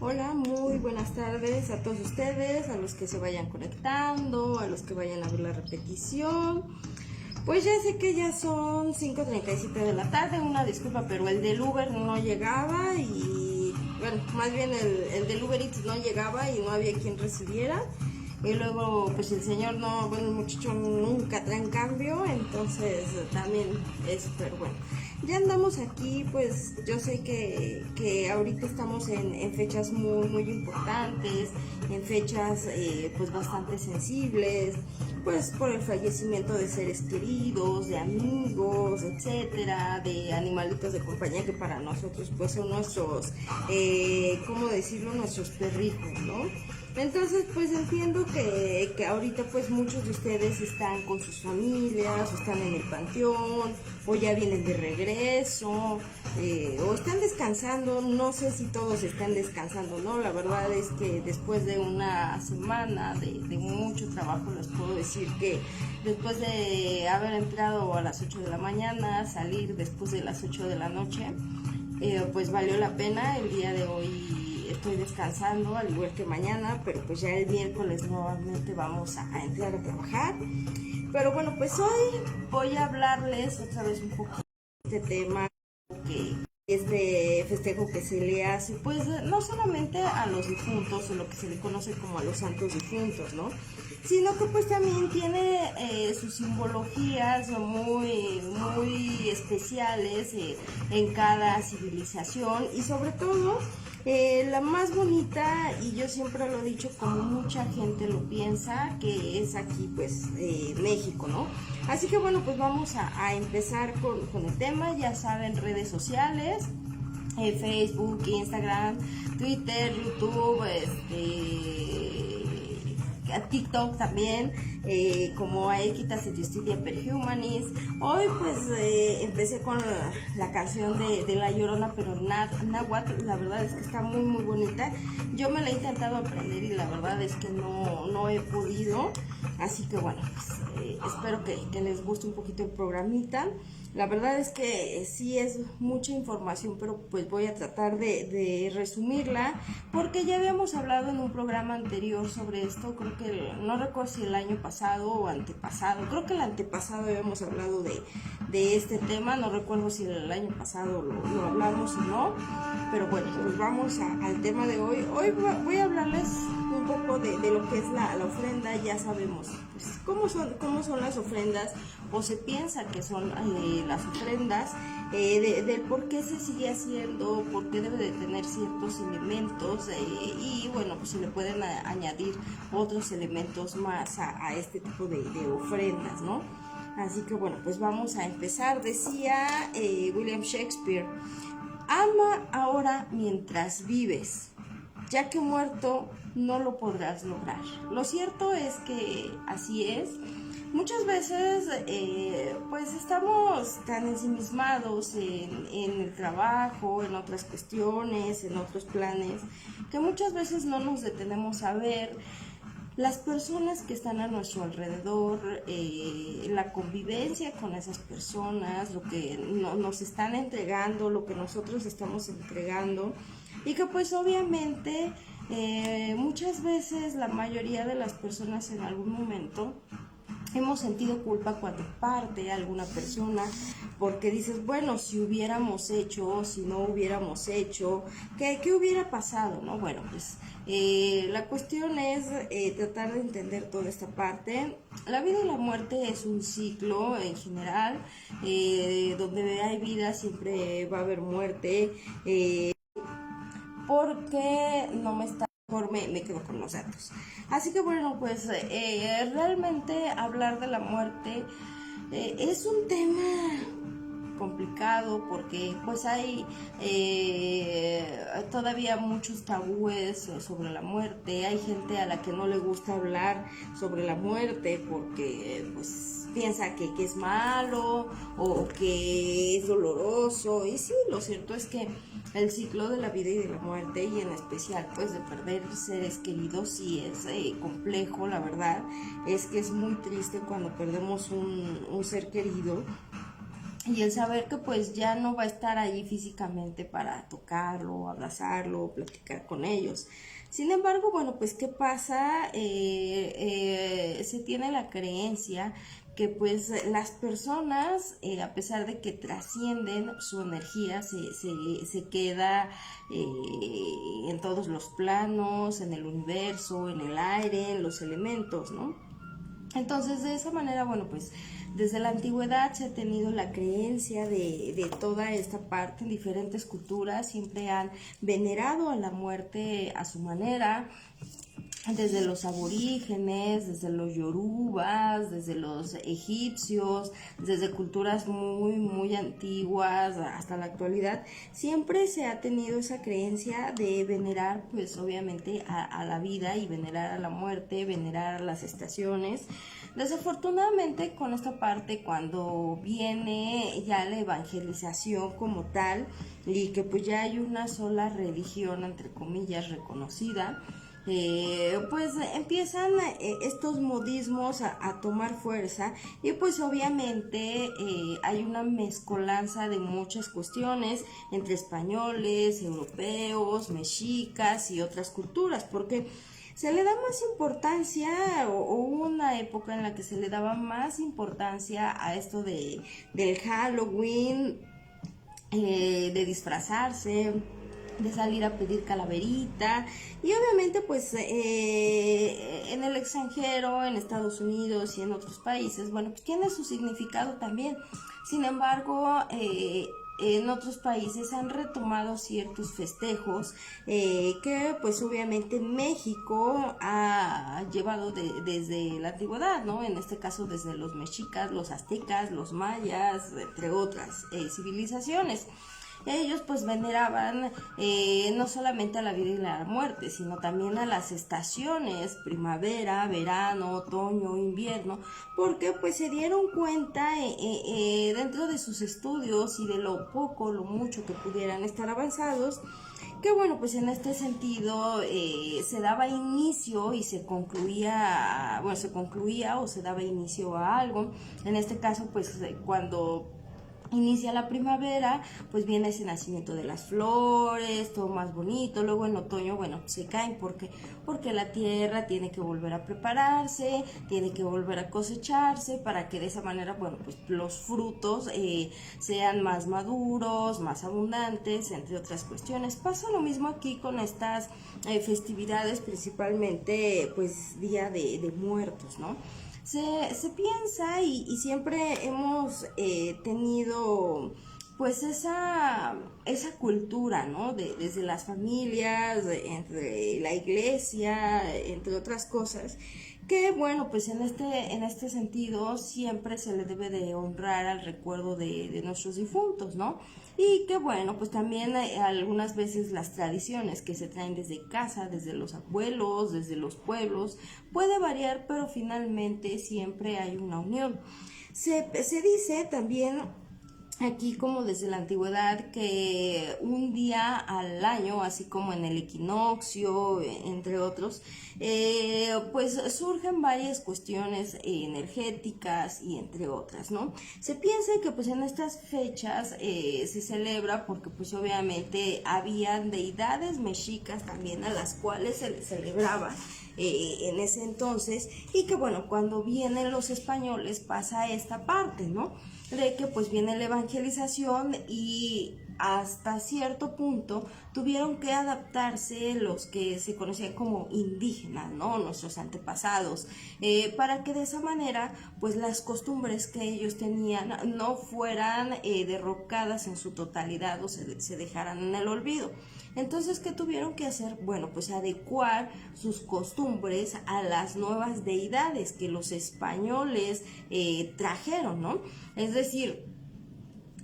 Hola, muy buenas tardes a todos ustedes, a los que se vayan conectando, a los que vayan a ver la repetición. Pues ya sé que ya son 5:37 de la tarde, una disculpa, pero el del Uber no llegaba y, bueno, más bien el del Uber Eats no llegaba y no había quien recibiera. Y luego, pues el señor no, bueno, el muchacho nunca trae en cambio, entonces también es súper bueno. Ya andamos aquí, pues yo sé que ahorita estamos en fechas muy importantes, en fechas pues bastante sensibles, pues por el fallecimiento de seres queridos, de amigos, etcétera, de animalitos de compañía que para nosotros pues son nuestros, ¿cómo decirlo? Nuestros perrijos, ¿no? Entonces, pues entiendo que ahorita pues muchos de ustedes están con sus familias, o están en el panteón, o ya vienen de regreso, o están descansando. No sé si todos están descansando, ¿no? La verdad es que después de una semana de mucho trabajo les puedo decir que después de haber entrado a las 8 de la mañana, salir después de las 8 de la noche, pues valió la pena. El día de hoy estoy descansando al igual que mañana, pero pues ya el miércoles nuevamente vamos a entrar a trabajar. Pero bueno, pues hoy voy a hablarles otra vez un poquito de este tema, que este festejo que se le hace, pues no solamente a los difuntos, o lo que se le conoce como a los santos difuntos, ¿no? Sino que pues también tiene sus simbologías muy especiales en cada civilización, y sobre todo la más bonita, y yo siempre lo he dicho como mucha gente lo piensa, que es aquí pues México, ¿no? Así que bueno, pues vamos a empezar con el tema. Ya saben, redes sociales, Facebook, Instagram, Twitter, YouTube, TikTok también, como Equitas y Justicia per Humanis. Hoy pues empecé con la canción de La Llorona, pero náhuatl. La verdad es que está muy bonita. Yo me la he intentado aprender y la verdad es que no he podido. Así que bueno, pues espero que les guste un poquito el programita. La verdad es que sí es mucha información, pero pues voy a tratar de resumirla, porque ya habíamos hablado en un programa anterior sobre esto. Creo que, no recuerdo si el año pasado o antepasado, creo que el antepasado habíamos hablado de este tema. No recuerdo si el año pasado lo hablamos o no, pero bueno, pues vamos al tema de hoy. Hoy voy a hablarles un poco de lo que es la ofrenda. Ya sabemos pues cómo son las ofrendas, o se piensa que son las ofrendas, del por qué se sigue haciendo, por qué debe de tener ciertos elementos, y bueno, pues se le pueden añadir otros elementos más a este tipo de ofrendas, ¿no? Así que bueno, pues vamos a empezar. Decía William Shakespeare: ama ahora mientras vives, ya que muerto no lo podrás lograr. Lo cierto es que así es. Muchas veces pues estamos tan ensimismados en el trabajo, en otras cuestiones, en otros planes, que muchas veces no nos detenemos a ver las personas que están a nuestro alrededor, la convivencia con esas personas, lo que nos están entregando, lo que nosotros estamos entregando, y que pues obviamente muchas veces la mayoría de las personas en algún momento hemos sentido culpa cuando parte alguna persona, porque dices, bueno, si hubiéramos hecho, si no hubiéramos hecho, ¿qué hubiera pasado? ¿No? Bueno, pues la cuestión es tratar de entender toda esta parte. La vida y la muerte es un ciclo en general. Donde hay vida siempre va a haber muerte. Porque no me está mejor me quedo con los datos. Así que bueno, pues realmente hablar de la muerte es un tema complicado, porque pues hay todavía muchos tabúes sobre la muerte. Hay gente a la que no le gusta hablar sobre la muerte porque pues piensa que es malo o que es doloroso. Y sí, lo cierto es que el ciclo de la vida y de la muerte, y en especial pues de perder seres queridos, sí es complejo. La verdad es que es muy triste cuando perdemos un ser querido. y el saber que pues ya no va a estar ahí físicamente para tocarlo, abrazarlo, platicar con ellos. Sin embargo, bueno, pues ¿qué pasa? Se tiene la creencia que pues las personas, a pesar de que trascienden, su energía se queda en todos los planos, en el universo, en el aire, en los elementos, ¿no? Entonces, de esa manera, bueno, pues desde la antigüedad se ha tenido la creencia de toda esta parte. En diferentes culturas siempre han venerado a la muerte a su manera, desde los aborígenes, desde los yorubas, desde los egipcios, desde culturas muy antiguas hasta la actualidad, siempre se ha tenido esa creencia de venerar, pues obviamente a la vida, y venerar a la muerte, venerar a las estaciones. Desafortunadamente, con esta parte, cuando viene ya la evangelización como tal, y que pues ya hay una sola religión, entre comillas, reconocida, pues empiezan estos modismos a tomar fuerza, y pues obviamente hay una mezcolanza de muchas cuestiones entre españoles, europeos, mexicas y otras culturas, porque se le da más importancia, o hubo una época en la que se le daba más importancia a esto del Halloween, de disfrazarse, de salir a pedir calaverita, y obviamente pues en el extranjero, en Estados Unidos y en otros países, bueno, pues tiene su significado también. Sin embargo, en otros países han retomado ciertos festejos que pues obviamente México ha llevado desde la antigüedad, ¿no? En este caso desde los mexicas, los aztecas, los mayas, entre otras civilizaciones. Ellos pues veneraban no solamente a la vida y la muerte, sino también a las estaciones, primavera, verano, otoño, invierno, porque pues se dieron cuenta dentro de sus estudios y de lo poco, lo mucho que pudieran estar avanzados, que bueno, pues en este sentido se daba inicio y se concluía, bueno, se concluía o se daba inicio a algo. En este caso pues cuando inicia la primavera, pues viene ese nacimiento de las flores, todo más bonito. Luego en otoño, bueno, se caen porque la tierra tiene que volver a prepararse, tiene que volver a cosecharse, para que de esa manera, bueno, pues los frutos sean más maduros, más abundantes, entre otras cuestiones. Pasa lo mismo aquí con estas festividades, principalmente pues Día de Muertos, ¿no? Se piensa, y siempre hemos tenido pues esa cultura, ¿no? Desde las familias, entre la iglesia, entre otras cosas, que bueno, pues en este sentido siempre se le debe de honrar al recuerdo de nuestros difuntos, ¿no? Y que bueno, pues también algunas veces las tradiciones que se traen desde casa, desde los abuelos, desde los pueblos, puede variar, pero finalmente siempre hay una unión. Se dice también aquí, como desde la antigüedad, que un día al año, así como en el equinoccio, entre otros, pues surgen varias cuestiones energéticas y entre otras, ¿no? Se piensa que pues en estas fechas se celebra porque pues obviamente habían deidades mexicas también a las cuales se les celebraba en ese entonces, y que bueno, cuando vienen los españoles pasa esta parte, ¿no? De que pues viene la evangelización, y hasta cierto punto tuvieron que adaptarse los que se conocían como indígenas, ¿no? Nuestros antepasados, para que de esa manera pues las costumbres que ellos tenían no fueran derrocadas en su totalidad, o se dejaran en el olvido. Entonces, ¿qué tuvieron que hacer? Bueno, pues adecuar sus costumbres a las nuevas deidades que los españoles trajeron, ¿no? Es decir,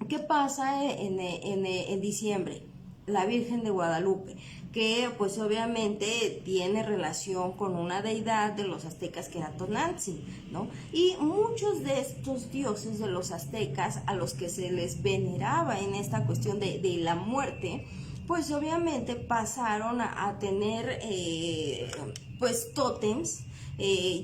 ¿qué pasa en diciembre? La Virgen de Guadalupe, que pues obviamente tiene relación con una deidad de los aztecas que era Tonantzin, ¿no? Y muchos de estos dioses de los aztecas a los que se les veneraba en esta cuestión de la muerte, pues obviamente pasaron a tener pues tótems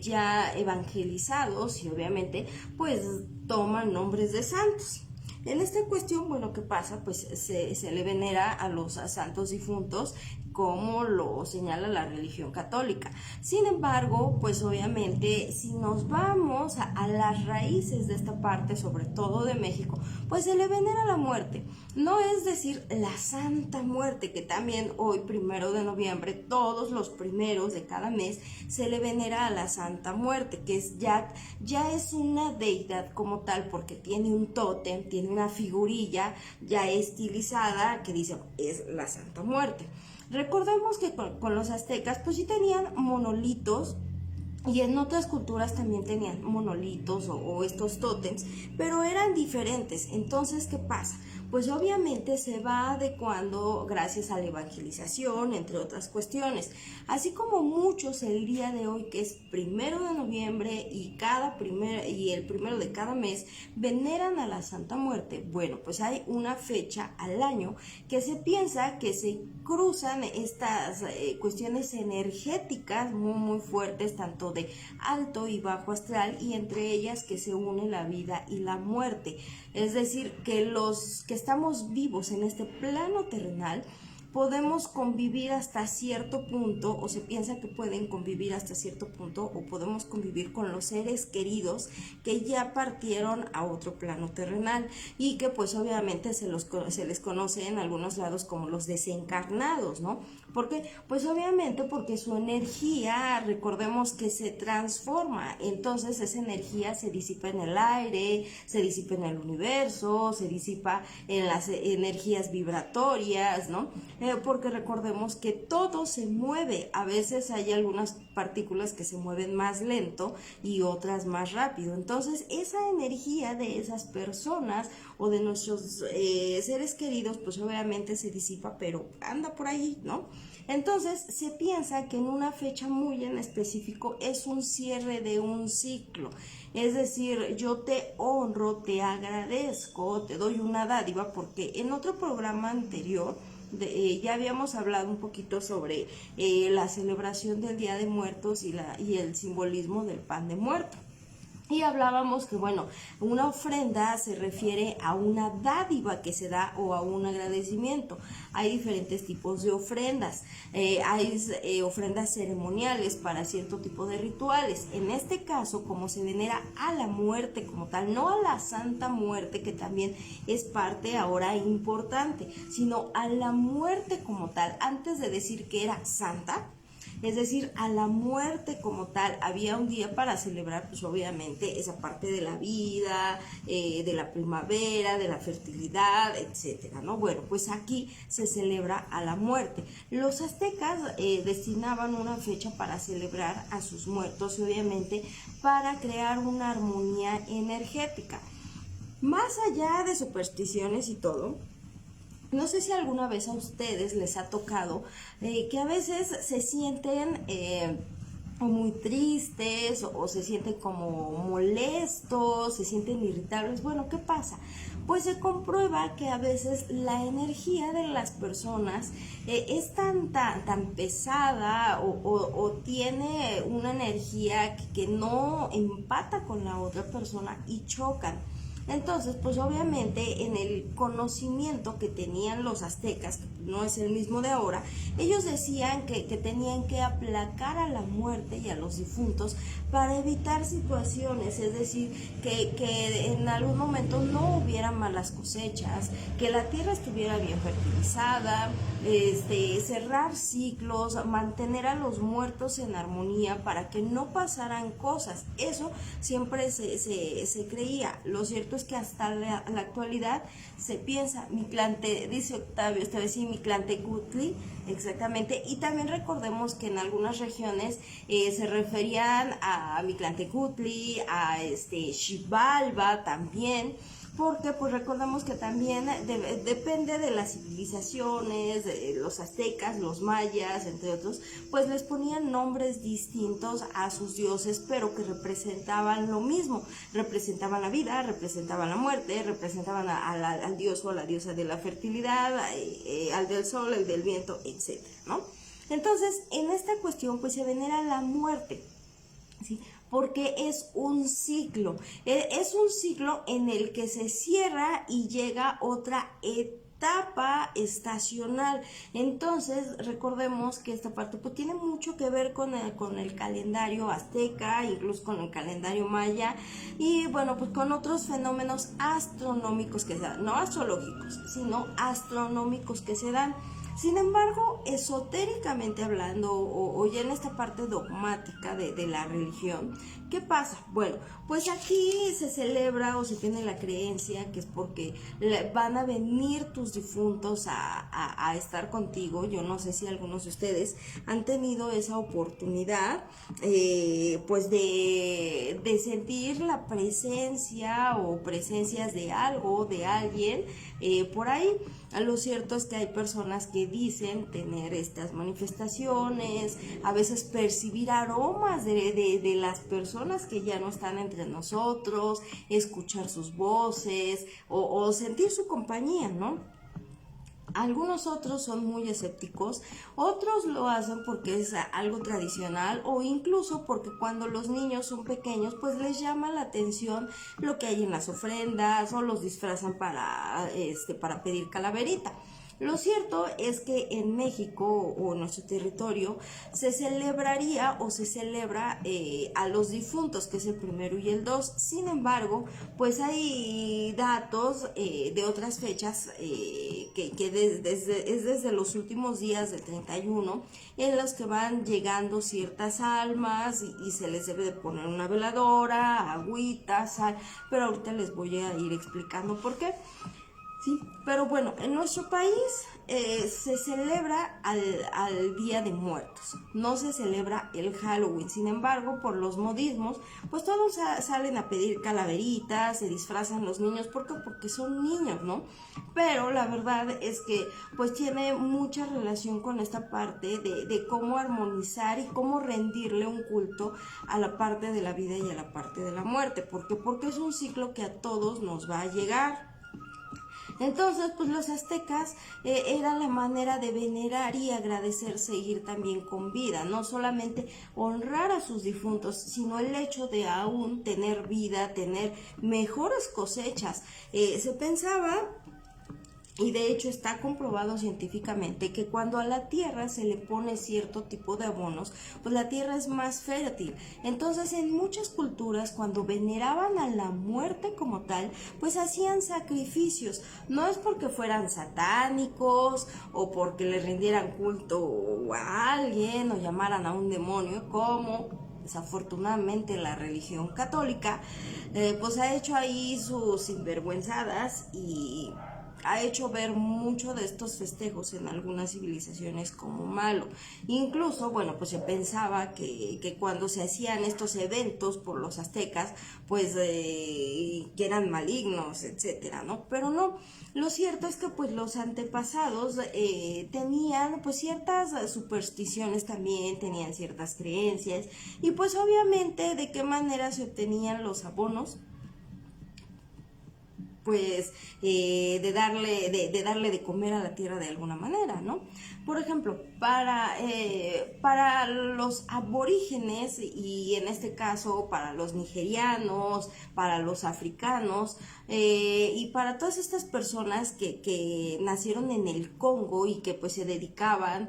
ya evangelizados, y obviamente pues toman nombres de santos. En esta cuestión, bueno, ¿qué pasa? Pues se le venera a los santos difuntos como lo señala la religión católica. Sin embargo, pues obviamente si nos vamos a las raíces de esta parte, sobre todo de México, pues se le venera la muerte. No es decir, la Santa Muerte, que también hoy, 1 de noviembre, todos los primeros de cada mes, se le venera a la Santa Muerte, que es ya es una deidad como tal, porque tiene un tótem, tiene una figurilla ya estilizada que dice, es la Santa Muerte. Recordemos que con los aztecas pues sí tenían monolitos, y en otras culturas también tenían monolitos o estos tótems, pero eran diferentes. Entonces, ¿qué pasa? Pues obviamente se va adecuando gracias a la evangelización, entre otras cuestiones. Así como muchos el día de hoy, que es 1 de noviembre y el primero de cada mes, veneran a la Santa Muerte. Bueno, pues hay una fecha al año que se piensa que se cruzan estas cuestiones energéticas muy, muy fuertes, tanto de alto y bajo astral, y entre ellas que se une la vida y la muerte. Es decir, que los que estamos vivos en este plano terrenal podemos convivir hasta cierto punto, o se piensa que pueden convivir hasta cierto punto, o podemos convivir con los seres queridos que ya partieron a otro plano terrenal, y que pues obviamente se les conoce en algunos lados como los desencarnados, ¿no? Porque pues obviamente porque su energía, recordemos que se transforma, entonces esa energía se disipa en el aire, se disipa en el universo, se disipa en las energías vibratorias, ¿no? Porque recordemos que todo se mueve, a veces hay algunas partículas que se mueven más lento y otras más rápido, entonces esa energía de esas personas o de nuestros seres queridos pues obviamente se disipa, pero anda por ahí, ¿no? Entonces se piensa que en una fecha muy en específico es un cierre de un ciclo, es decir, yo te honro, te agradezco, te doy una dádiva, porque en otro programa anterior ya habíamos hablado un poquito sobre la celebración del Día de Muertos y el simbolismo del pan de muerto. Y hablábamos que, bueno, una ofrenda se refiere a una dádiva que se da o a un agradecimiento. Hay diferentes tipos de ofrendas. Hay ofrendas ceremoniales para cierto tipo de rituales. En este caso, como se venera a la muerte como tal, no a la Santa Muerte, que también es parte ahora importante, sino a la muerte como tal, antes de decir que era santa. Es decir, a la muerte como tal, había un día para celebrar, pues obviamente, esa parte de la vida, de la primavera, de la fertilidad, etcétera, ¿no? Bueno, pues aquí se celebra a la muerte. Los aztecas destinaban una fecha para celebrar a sus muertos, obviamente, para crear una armonía energética. Más allá de supersticiones y todo, no sé si alguna vez a ustedes les ha tocado que a veces se sienten muy tristes o se sienten como molestos, se sienten irritables. Bueno, ¿qué pasa? Pues se comprueba que a veces la energía de las personas es tan pesada o tiene una energía que no empata con la otra persona y chocan. Entonces, pues obviamente en el conocimiento que tenían los aztecas, que no es el mismo de ahora, ellos decían que tenían que aplacar a la muerte y a los difuntos para evitar situaciones, es decir, que en algún momento no hubiera malas cosechas, que la tierra estuviera bien fertilizada, cerrar ciclos, mantener a los muertos en armonía para que no pasaran cosas. Eso siempre se creía. Lo cierto es que hasta la actualidad se piensa, dice Octavio, esta vez sí, Mictlantecutli, exactamente, y también recordemos que en algunas regiones se referían a Mictlantecutli, a Xibalba también, porque pues recordamos que también depende de las civilizaciones, de los aztecas, los mayas, entre otros, pues les ponían nombres distintos a sus dioses, pero que representaban lo mismo, representaban la vida, representaban la muerte, representaban al dios o la diosa de la fertilidad, al del sol, el del viento, etcétera, ¿no? Entonces, en esta cuestión pues se venera la muerte, ¿sí? porque es un ciclo. Es un ciclo en el que se cierra y llega otra etapa estacional. Entonces recordemos que esta parte pues tiene mucho que ver con el calendario azteca, incluso con el calendario maya, y bueno, pues con otros fenómenos astronómicos que se dan, no astrológicos, sino astronómicos que se dan. Sin embargo, esotéricamente hablando, o ya en esta parte dogmática de la religión, ¿qué pasa? Bueno, pues aquí se celebra o se tiene la creencia que es porque van a venir tus difuntos a estar contigo. Yo no sé si algunos de ustedes han tenido esa oportunidad, pues de sentir la presencia o presencias de algo, de alguien, por ahí. Lo cierto es que hay personas que dicen tener estas manifestaciones, a veces percibir aromas de las personas que ya no están entre nosotros, escuchar sus voces o sentir su compañía, ¿no? Algunos otros son muy escépticos, otros lo hacen porque es algo tradicional o incluso porque cuando los niños son pequeños pues les llama la atención lo que hay en las ofrendas o los disfrazan para pedir calaverita. Lo cierto es que en México o en nuestro territorio se celebraría o se celebra a los difuntos, que es el 1 y el 2. Sin embargo, pues hay datos de otras fechas es desde los últimos días del 31 en los que van llegando ciertas almas y se les debe de poner una veladora, agüita, sal, pero ahorita les voy a ir explicando por qué. Sí, pero bueno, en nuestro país se celebra al Día de Muertos, no se celebra el Halloween. Sin embargo, por los modismos, pues todos salen a pedir calaveritas, se disfrazan los niños, ¿por qué? Porque son niños, ¿no? Pero la verdad es que pues tiene mucha relación con esta parte de cómo armonizar y cómo rendirle un culto a la parte de la vida y a la parte de la muerte. ¿Por qué? Porque es un ciclo que a todos nos va a llegar. Entonces, pues los aztecas era la manera de venerar y agradecer seguir también con vida, no solamente honrar a sus difuntos, sino el hecho de aún tener vida, tener mejores cosechas. Se pensaba, y de hecho está comprobado científicamente, que cuando a la tierra se le pone cierto tipo de abonos, pues la tierra es más fértil. Entonces en muchas culturas cuando veneraban a la muerte como tal, pues hacían sacrificios. No es porque fueran satánicos o porque le rindieran culto a alguien o llamaran a un demonio, como desafortunadamente la religión católica pues ha hecho ahí sus sinvergüenzadas y ha hecho ver mucho de estos festejos en algunas civilizaciones como malo. Incluso, bueno, pues se pensaba que cuando se hacían estos eventos por los aztecas, pues que eran malignos, etcétera, ¿no? Pero no, lo cierto es que pues los antepasados tenían pues ciertas supersticiones también, tenían ciertas creencias y pues obviamente de qué manera se obtenían los abonos, pues de darle de comer a la tierra de alguna manera, ¿no? Por ejemplo, para los aborígenes y en este caso para los nigerianos, para los africanos y para todas estas personas que nacieron en el Congo y que pues se dedicaban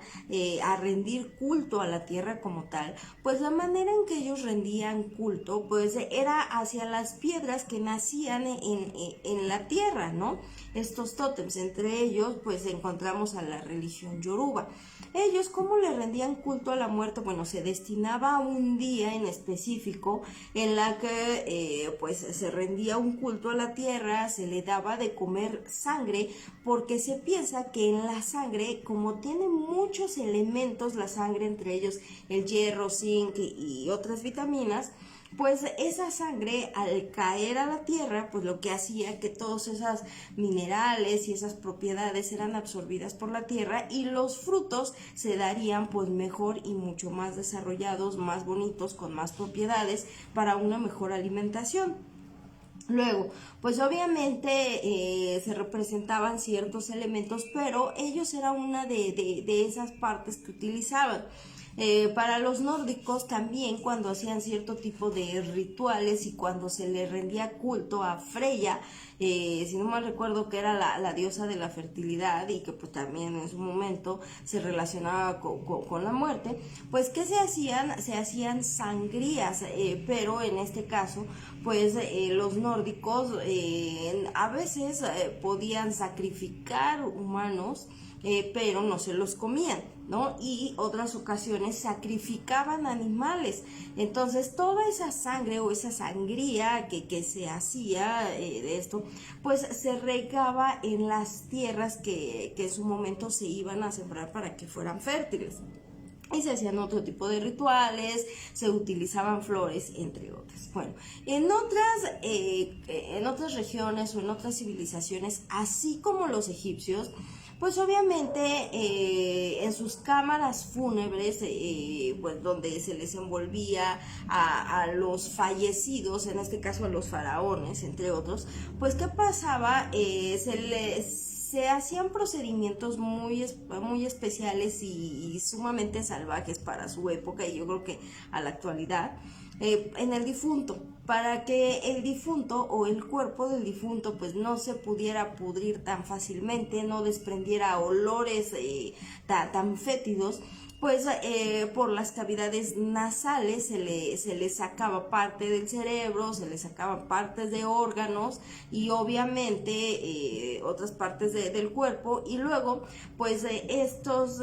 a rendir culto a la tierra como tal, pues la manera en que ellos rendían culto pues era hacia las piedras que nacían en la tierra, ¿no? Estos tótems, entre ellos pues encontramos a la religión yoruba. Ellos, ¿cómo le rendían culto a la muerte? Bueno, se destinaba a un día en específico en la que pues se rendía un culto a la tierra, se le daba de comer sangre, porque se piensa que en la sangre, como tiene muchos elementos la sangre, entre ellos el hierro, zinc y otras vitaminas, pues esa sangre al caer a la tierra, pues lo que hacía que todos esos minerales y esas propiedades eran absorbidas por la tierra y los frutos se darían pues mejor y mucho más desarrollados, más bonitos, con más propiedades para una mejor alimentación. Luego, pues obviamente se representaban ciertos elementos, pero ellos era una de esas partes que utilizaban. Para los nórdicos también, cuando hacían cierto tipo de rituales y cuando se le rendía culto a Freya, si no mal recuerdo que era la diosa de la fertilidad y que pues también en su momento se relacionaba con la muerte, pues ¿qué se hacían? Se hacían sangrías, pero en este caso pues los nórdicos a veces podían sacrificar humanos, pero no se los comían, ¿no? Y otras ocasiones sacrificaban animales. Entonces toda esa sangre o esa sangría que se hacía de esto, pues se regaba en las tierras que en su momento se iban a sembrar para que fueran fértiles. Y se hacían otro tipo de rituales, se utilizaban flores, entre otras. Bueno, en otras regiones o en otras civilizaciones, así como los egipcios, pues obviamente en sus cámaras fúnebres, pues donde se les envolvía a los fallecidos, en este caso a los faraones, entre otros, pues ¿qué pasaba? Se hacían procedimientos muy especiales y sumamente salvajes para su época y yo creo que a la actualidad, en el difunto, para que el difunto o el cuerpo del difunto pues no se pudiera pudrir tan fácilmente, no desprendiera olores tan fétidos, pues por las cavidades nasales se le sacaba parte del cerebro, se le sacaban partes de órganos y obviamente otras partes del cuerpo, y luego pues estos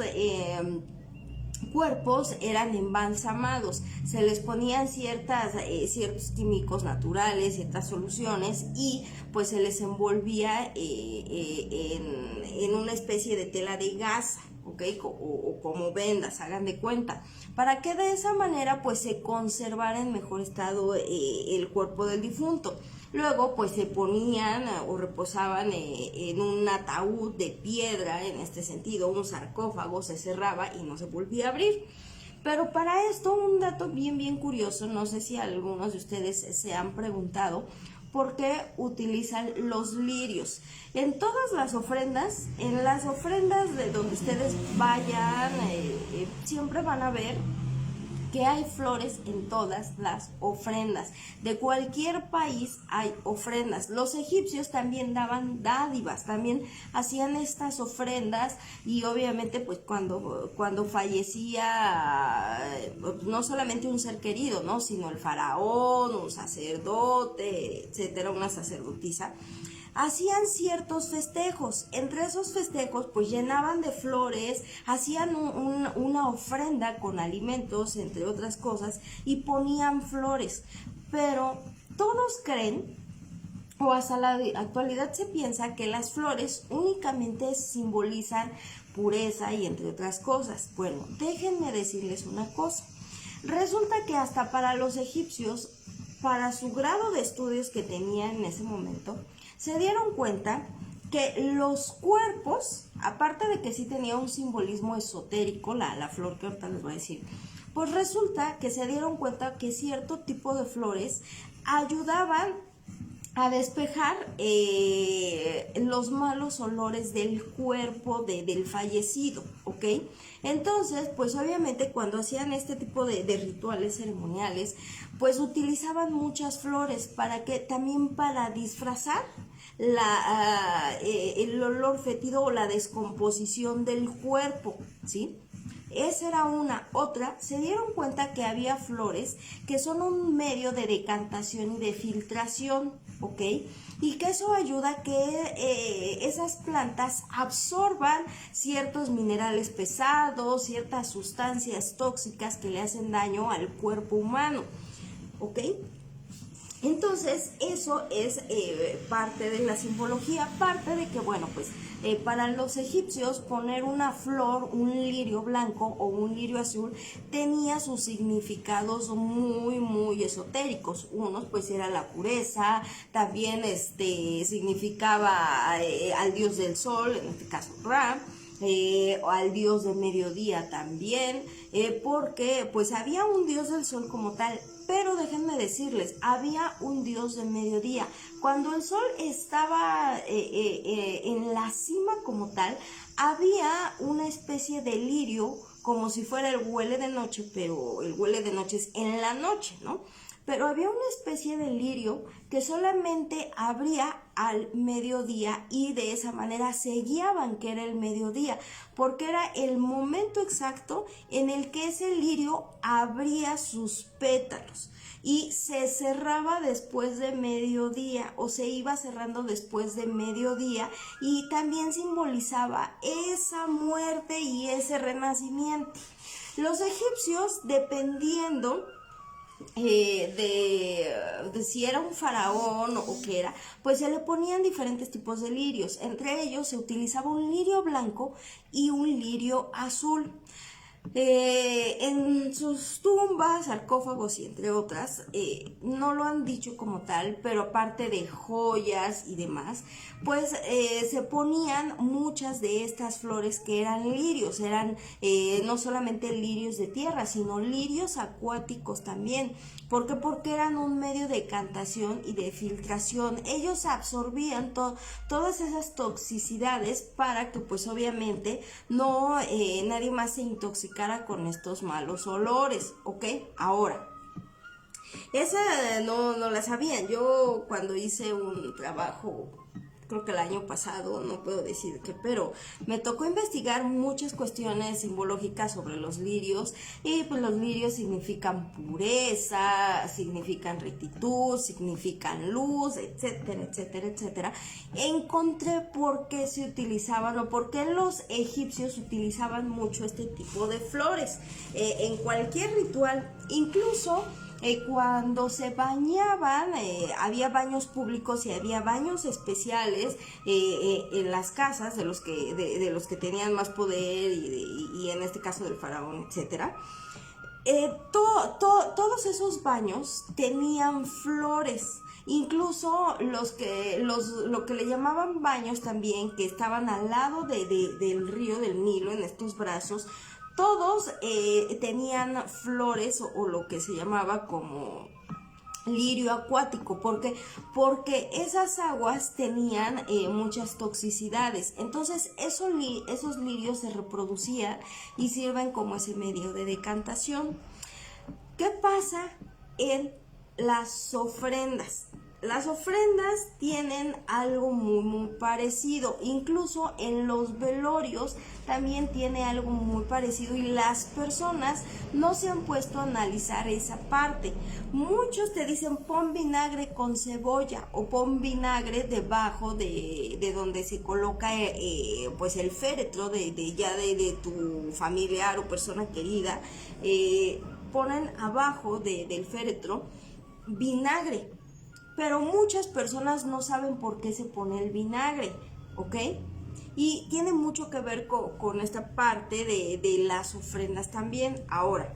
cuerpos eran embalsamados, se les ponían ciertos químicos naturales, ciertas soluciones, y pues se les envolvía en una especie de tela de gasa, ¿okay? O como vendas, hagan de cuenta, para que de esa manera pues se conservara en mejor estado el cuerpo del difunto. Luego pues se ponían o reposaban en un ataúd de piedra, en este sentido un sarcófago, se cerraba y no se volvía a abrir. Pero para esto un dato bien curioso, no sé si algunos de ustedes se han preguntado por qué utilizan los lirios. En todas las ofrendas, en las ofrendas de donde ustedes vayan, siempre van a ver que hay flores en todas las ofrendas. De cualquier país hay ofrendas. Los egipcios también daban dádivas, también hacían estas ofrendas, y obviamente pues cuando fallecía no solamente un ser querido, ¿no? Sino el faraón, un sacerdote, etcétera, una sacerdotisa, hacían ciertos festejos. Entre esos festejos pues llenaban de flores, hacían una ofrenda con alimentos, entre otras cosas, y ponían flores. Pero todos creen, o hasta la actualidad se piensa, que las flores únicamente simbolizan pureza y entre otras cosas. Bueno, déjenme decirles una cosa. Resulta que hasta para los egipcios, para su grado de estudios que tenían en ese momento, se dieron cuenta que los cuerpos, aparte de que sí tenía un simbolismo esotérico, la flor que ahorita les voy a decir, pues resulta que se dieron cuenta que cierto tipo de flores ayudaban a despejar los malos olores del cuerpo del fallecido, ¿ok? Entonces, pues obviamente cuando hacían este tipo de rituales ceremoniales, pues utilizaban muchas flores también para disfrazar el olor fétido o la descomposición del cuerpo, ¿sí? Esa era una. Otra, se dieron cuenta que había flores que son un medio de decantación y de filtración, ¿ok? Y que eso ayuda a que esas plantas absorban ciertos minerales pesados, ciertas sustancias tóxicas que le hacen daño al cuerpo humano, ¿ok? Entonces eso es parte de la simbología, parte de que, bueno, pues para los egipcios poner una flor, un lirio blanco o un lirio azul, tenía sus significados muy esotéricos. Unos pues era la pureza, también significaba al dios del sol, en este caso Ra, al dios del mediodía también, porque pues había un dios del sol como tal. Pero déjenme decirles, había un dios del mediodía. Cuando el sol estaba en la cima como tal, había una especie de lirio como si fuera el huele de noche, pero el huele de noche es en la noche, ¿no? Pero había una especie de lirio que solamente abría al mediodía y de esa manera se guiaban que era el mediodía, porque era el momento exacto en el que ese lirio abría sus pétalos y se cerraba después de mediodía o se iba cerrando después de mediodía, y también simbolizaba esa muerte y ese renacimiento. Los egipcios, dependiendo de si era un faraón o qué era, pues se le ponían diferentes tipos de lirios. Entre ellos se utilizaba un lirio blanco y un lirio azul. En sus tumbas, sarcófagos y entre otras, no lo han dicho como tal, pero aparte de joyas y demás, pues se ponían muchas de estas flores que eran lirios, eran no solamente lirios de tierra, sino lirios acuáticos también. ¿Por qué? Porque eran un medio de decantación y de filtración. Ellos absorbían todas esas toxicidades para que pues obviamente no nadie más se intoxicara con estos malos olores, ¿ok? Ahora, esa no la sabían. Yo cuando hice un trabajo, creo que el año pasado, no puedo decir qué, pero me tocó investigar muchas cuestiones simbológicas sobre los lirios, y pues los lirios significan pureza, significan rectitud, significan luz, etcétera, etcétera, etcétera. Encontré por qué se utilizaban o por qué los egipcios utilizaban mucho este tipo de flores en cualquier ritual, incluso cuando se bañaban, había baños públicos y había baños especiales en las casas de los que tenían más poder y en este caso del faraón, etcétera. Todos esos baños tenían flores. Incluso lo que le llamaban baños también, que estaban al lado del río del Nilo, en estos brazos, todos tenían flores o lo que se llamaba como lirio acuático. Porque esas aguas tenían muchas toxicidades. Entonces esos lirios se reproducían y sirven como ese medio de decantación. ¿Qué pasa en las ofrendas? Las ofrendas tienen algo muy parecido, incluso en los velorios también tiene algo muy parecido, y las personas no se han puesto a analizar esa parte. Muchos te dicen pon vinagre con cebolla o pon vinagre debajo de donde se coloca pues el féretro de tu familiar o persona querida, ponen abajo del féretro vinagre. Pero muchas personas no saben por qué se pone el vinagre, ¿ok? Y tiene mucho que ver con esta parte de las ofrendas también. Ahora,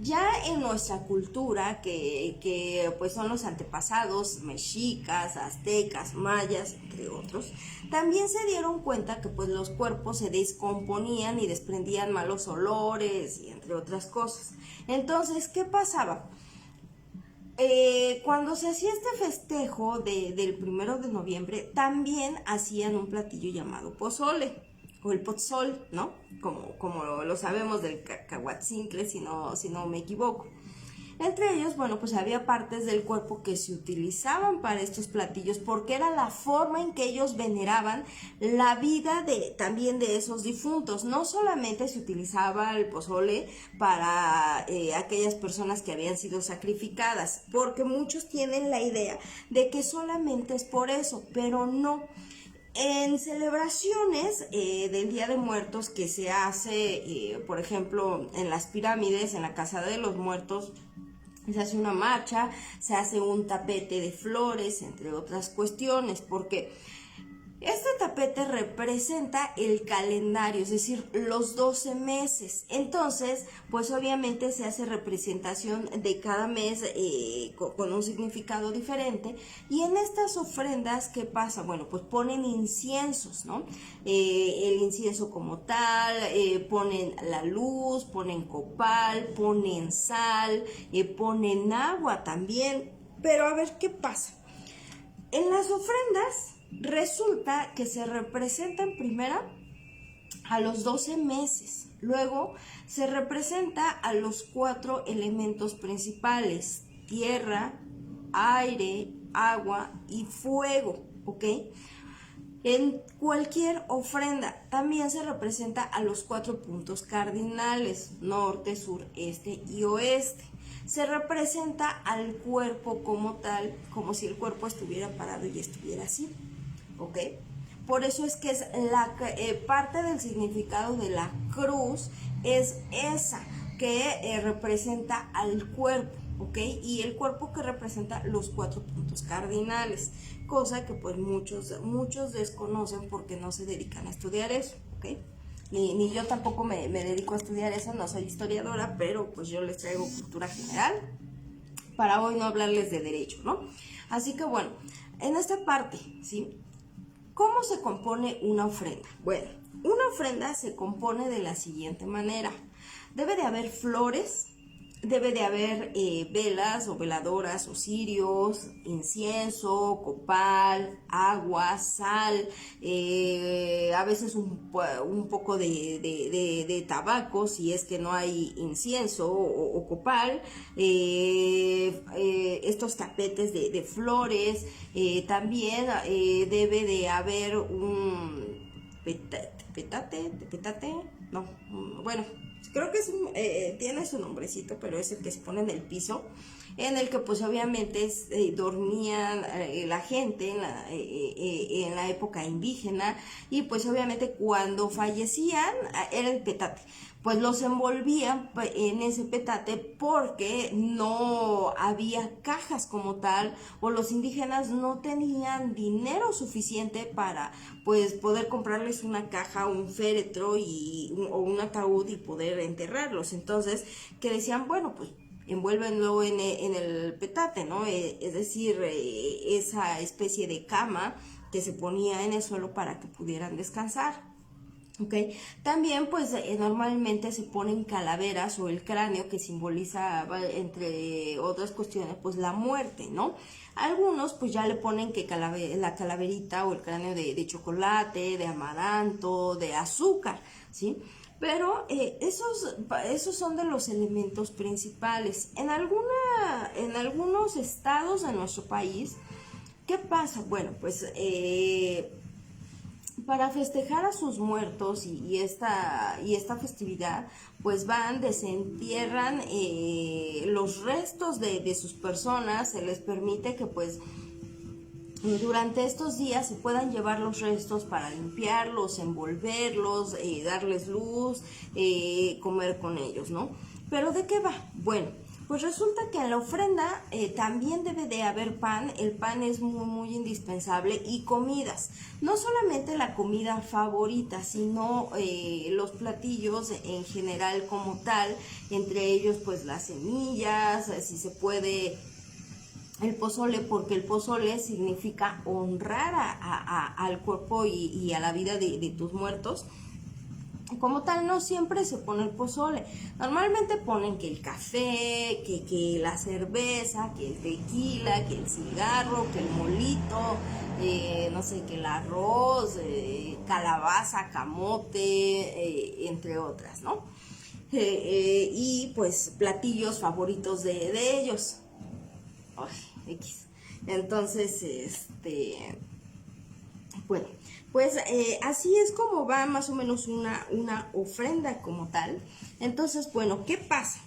ya en nuestra cultura, que pues son los antepasados mexicas, aztecas, mayas, entre otros, también se dieron cuenta que pues los cuerpos se descomponían y desprendían malos olores y entre otras cosas. Entonces, ¿qué pasaba? Cuando se hacía este festejo del 1 de noviembre, también hacían un platillo llamado pozole, o el pozol, ¿no? Como lo sabemos del cacahuatzincle, si no me equivoco. Entre ellos, bueno, pues había partes del cuerpo que se utilizaban para estos platillos porque era la forma en que ellos veneraban la vida también de esos difuntos. No solamente se utilizaba el pozole para aquellas personas que habían sido sacrificadas, porque muchos tienen la idea de que solamente es por eso, pero no. En celebraciones del Día de Muertos que se hace, por ejemplo, en las pirámides, en la Casa de los Muertos, se hace una marcha, se hace un tapete de flores, entre otras cuestiones, porque este tapete representa el calendario, es decir, los 12 meses. Entonces, pues obviamente se hace representación de cada mes con un significado diferente. Y en estas ofrendas, ¿qué pasa? Bueno, pues ponen inciensos, ¿no? El incienso como tal, ponen la luz, ponen copal, ponen sal, ponen agua también. Pero a ver, ¿qué pasa? En las ofrendas resulta que se representa en primera a los 12 meses. Luego se representa a los 4 elementos principales: tierra, aire, agua y fuego, ¿ok? En cualquier ofrenda también se representa a los 4 puntos cardinales: norte, sur, este y oeste. Se representa al cuerpo como tal, como si el cuerpo estuviera parado y estuviera así, ¿ok? Por eso es que es la parte del significado de la cruz es esa, que representa al cuerpo, ¿ok? Y el cuerpo que representa los 4 puntos cardinales, cosa que pues muchos desconocen porque no se dedican a estudiar eso, ¿ok? Ni yo tampoco me dedico a estudiar eso, no soy historiadora, pero pues yo les traigo cultura general para hoy no hablarles de derecho, ¿no? Así que bueno, en esta parte, ¿sí? ¿Cómo se compone una ofrenda? Bueno, una ofrenda se compone de la siguiente manera: debe de haber flores, debe de haber velas o veladoras o cirios, incienso, copal, agua, sal, a veces un poco de tabaco si es que no hay incienso o copal, estos tapetes de flores, también debe de haber un petate, no, bueno, creo que tiene su nombrecito, pero es el que se pone en el piso, en el que pues obviamente dormían la gente en la época indígena, y pues obviamente cuando fallecían era el petate. Pues los envolvían en ese petate porque no había cajas como tal, o los indígenas no tenían dinero suficiente para pues poder comprarles una caja, un féretro o un ataúd y poder enterrarlos. Entonces, que decían, bueno, pues envuélvenlo en el petate, ¿no? Es decir, esa especie de cama que se ponía en el suelo para que pudieran descansar. Okay. También pues normalmente se ponen calaveras o el cráneo, que simboliza, entre otras cuestiones, pues la muerte, ¿no? Algunos pues ya le ponen que la calaverita o el cráneo de chocolate, de amaranto, de azúcar, ¿sí? Pero esos son de los elementos principales. En algunos estados de nuestro país, ¿qué pasa? Bueno, pues para festejar a sus muertos y esta festividad, pues desentierran los restos de sus personas. Se les permite que pues durante estos días se puedan llevar los restos para limpiarlos, envolverlos, darles luz, comer con ellos, ¿no? ¿Pero de qué va? Bueno, pues resulta que en la ofrenda también debe de haber pan. El pan es muy, muy indispensable, y comidas. No solamente la comida favorita, sino los platillos en general como tal, entre ellos pues las semillas, si se puede el pozole, porque el pozole significa honrar al cuerpo y a la vida de tus muertos. Como tal, no siempre se pone el pozole. Normalmente ponen que el café, que la cerveza, que el tequila, que el cigarro, que el molito, no sé, que el arroz, calabaza, camote, entre otras, ¿no? Y pues platillos favoritos de ellos. Ay, X. Entonces, bueno, pues así es como va más o menos una ofrenda como tal. Entonces, bueno, ¿qué pasa?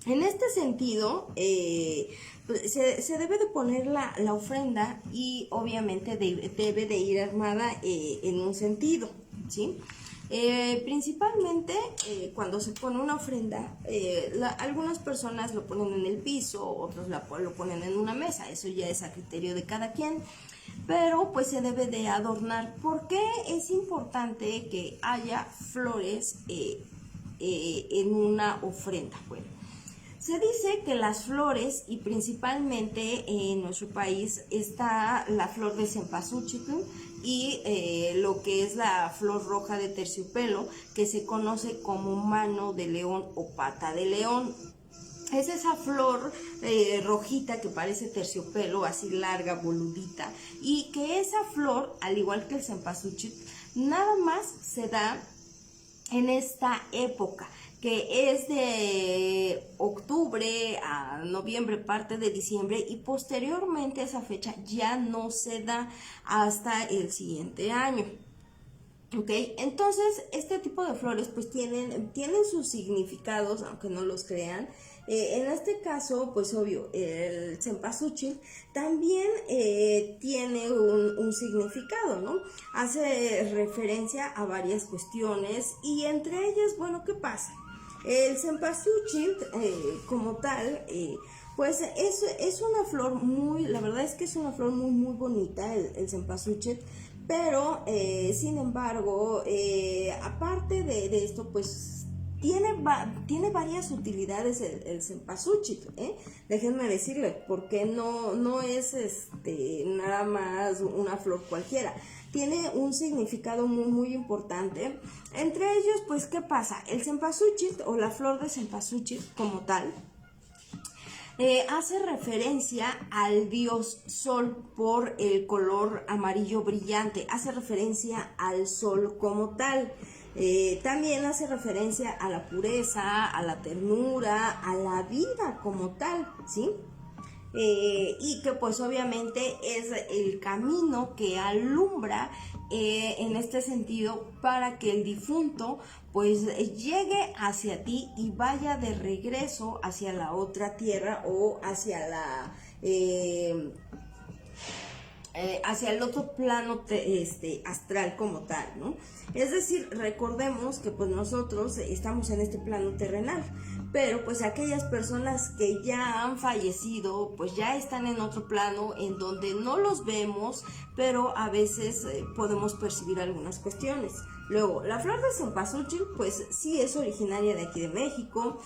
En este sentido, se debe de poner la ofrenda, y obviamente debe de ir armada en un sentido, ¿sí? Principalmente cuando se pone una ofrenda, algunas personas lo ponen en el piso, otros lo ponen en una mesa. Eso ya es a criterio de cada quien, pero pues se debe de adornar. ¿Por qué es importante que haya flores en una ofrenda? Bueno, se dice que las flores, y principalmente en nuestro país está la flor de cempasúchil y lo que es la flor roja de terciopelo, que se conoce como mano de león o pata de león. Es esa flor rojita que parece terciopelo, así larga, boludita, y que esa flor, al igual que el cempasúchil, nada más se da en esta época, que es de octubre a noviembre, parte de diciembre, y posteriormente esa fecha ya no se da hasta el siguiente año. Ok, entonces este tipo de flores pues tienen sus significados, aunque no los crean. En este caso, pues obvio, el cempasúchil también tiene un significado, ¿no? Hace referencia a varias cuestiones y entre ellas, bueno, ¿qué pasa? El cempasúchil como tal, pues es una flor muy, la verdad es que es una flor muy muy bonita el cempasúchil, pero sin embargo, aparte de esto, pues tiene varias utilidades el cempasúchil, déjenme decirles, porque no es nada más una flor cualquiera. Tiene un significado muy muy importante. Entre ellos, pues, ¿qué pasa? El cempasúchil o la flor de cempasúchil como tal hace referencia al dios sol por el color amarillo brillante, hace referencia al sol como tal. También hace referencia a la pureza, a la ternura, a la vida como tal, ¿sí? Y que pues obviamente es el camino que alumbra en este sentido para que el difunto pues llegue hacia ti y vaya de regreso hacia la otra tierra o hacia hacia el otro plano astral como tal, ¿no? Es decir, recordemos que pues nosotros estamos en este plano terrenal, pero pues aquellas personas que ya han fallecido pues ya están en otro plano en donde no los vemos, pero a veces podemos percibir algunas cuestiones. Luego, la flor de cempasúchil pues sí es originaria de aquí de México.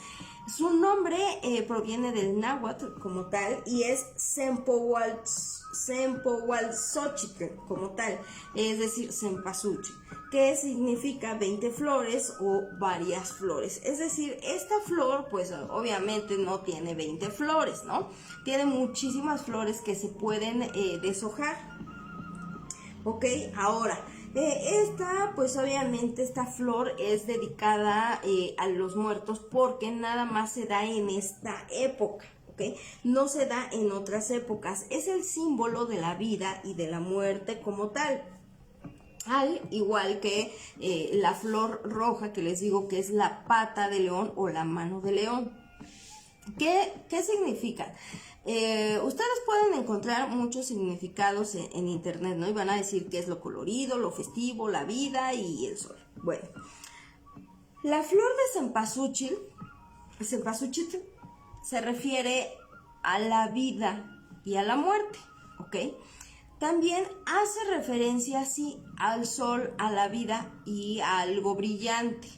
Su nombre proviene del náhuatl como tal y es Sempohualtzochitl como tal, es decir, cempasúchil, que significa 20 flores o varias flores. Es decir, esta flor pues obviamente no tiene 20 flores, ¿no? Tiene muchísimas flores que se pueden deshojar. Ok, ahora, pues obviamente esta flor es dedicada a los muertos porque nada más se da en esta época, ¿ok? No se da en otras épocas. Es el símbolo de la vida y de la muerte como tal. Al igual que la flor roja que les digo que es la pata de león o la mano de león. ¿Qué significa? Ustedes pueden encontrar muchos significados en internet, ¿no? Y van a decir que es lo colorido, lo festivo, la vida y el sol. Bueno, la flor de cempasúchil se refiere a la vida y a la muerte, ¿ok? También hace referencia así al sol, a la vida y a algo brillante.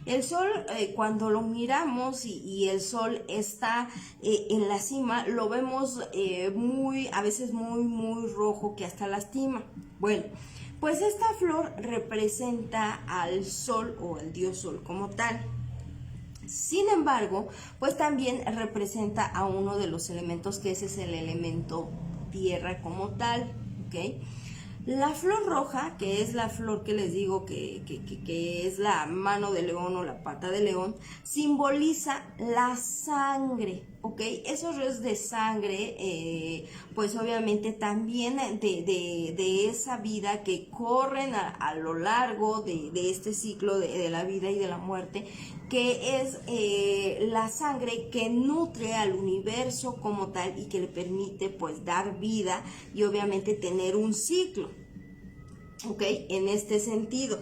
El sol, cuando lo miramos y el sol está en la cima, lo vemos a veces muy, muy rojo que hasta lastima. Bueno, pues esta flor representa al sol o al dios sol como tal. Sin embargo, pues también representa a uno de los elementos, que ese es el elemento tierra como tal, ¿ok? La flor roja, que es la flor que les digo que es la mano de león o la pata de león, simboliza la sangre, ¿ok? Esos ríos de sangre, pues obviamente también de esa vida que corren a lo largo de este ciclo de la vida y de la muerte, que es la sangre que nutre al universo como tal y que le permite pues dar vida y obviamente tener un ciclo, ¿ok? En este sentido.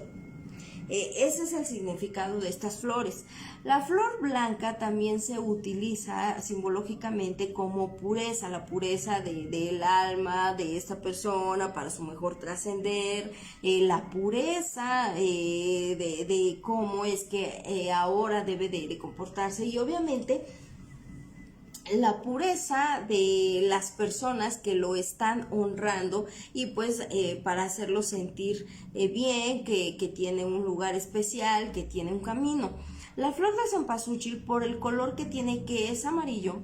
Ese es el significado de estas flores. La flor blanca también se utiliza simbológicamente como pureza, la pureza del alma de esta persona para su mejor trascender, la pureza de cómo es que ahora debe de comportarse y obviamente la pureza de las personas que lo están honrando y pues para hacerlo sentir bien, que tiene un lugar especial, que tiene un camino. La flor de cempasúchil, por el color que tiene, que es amarillo,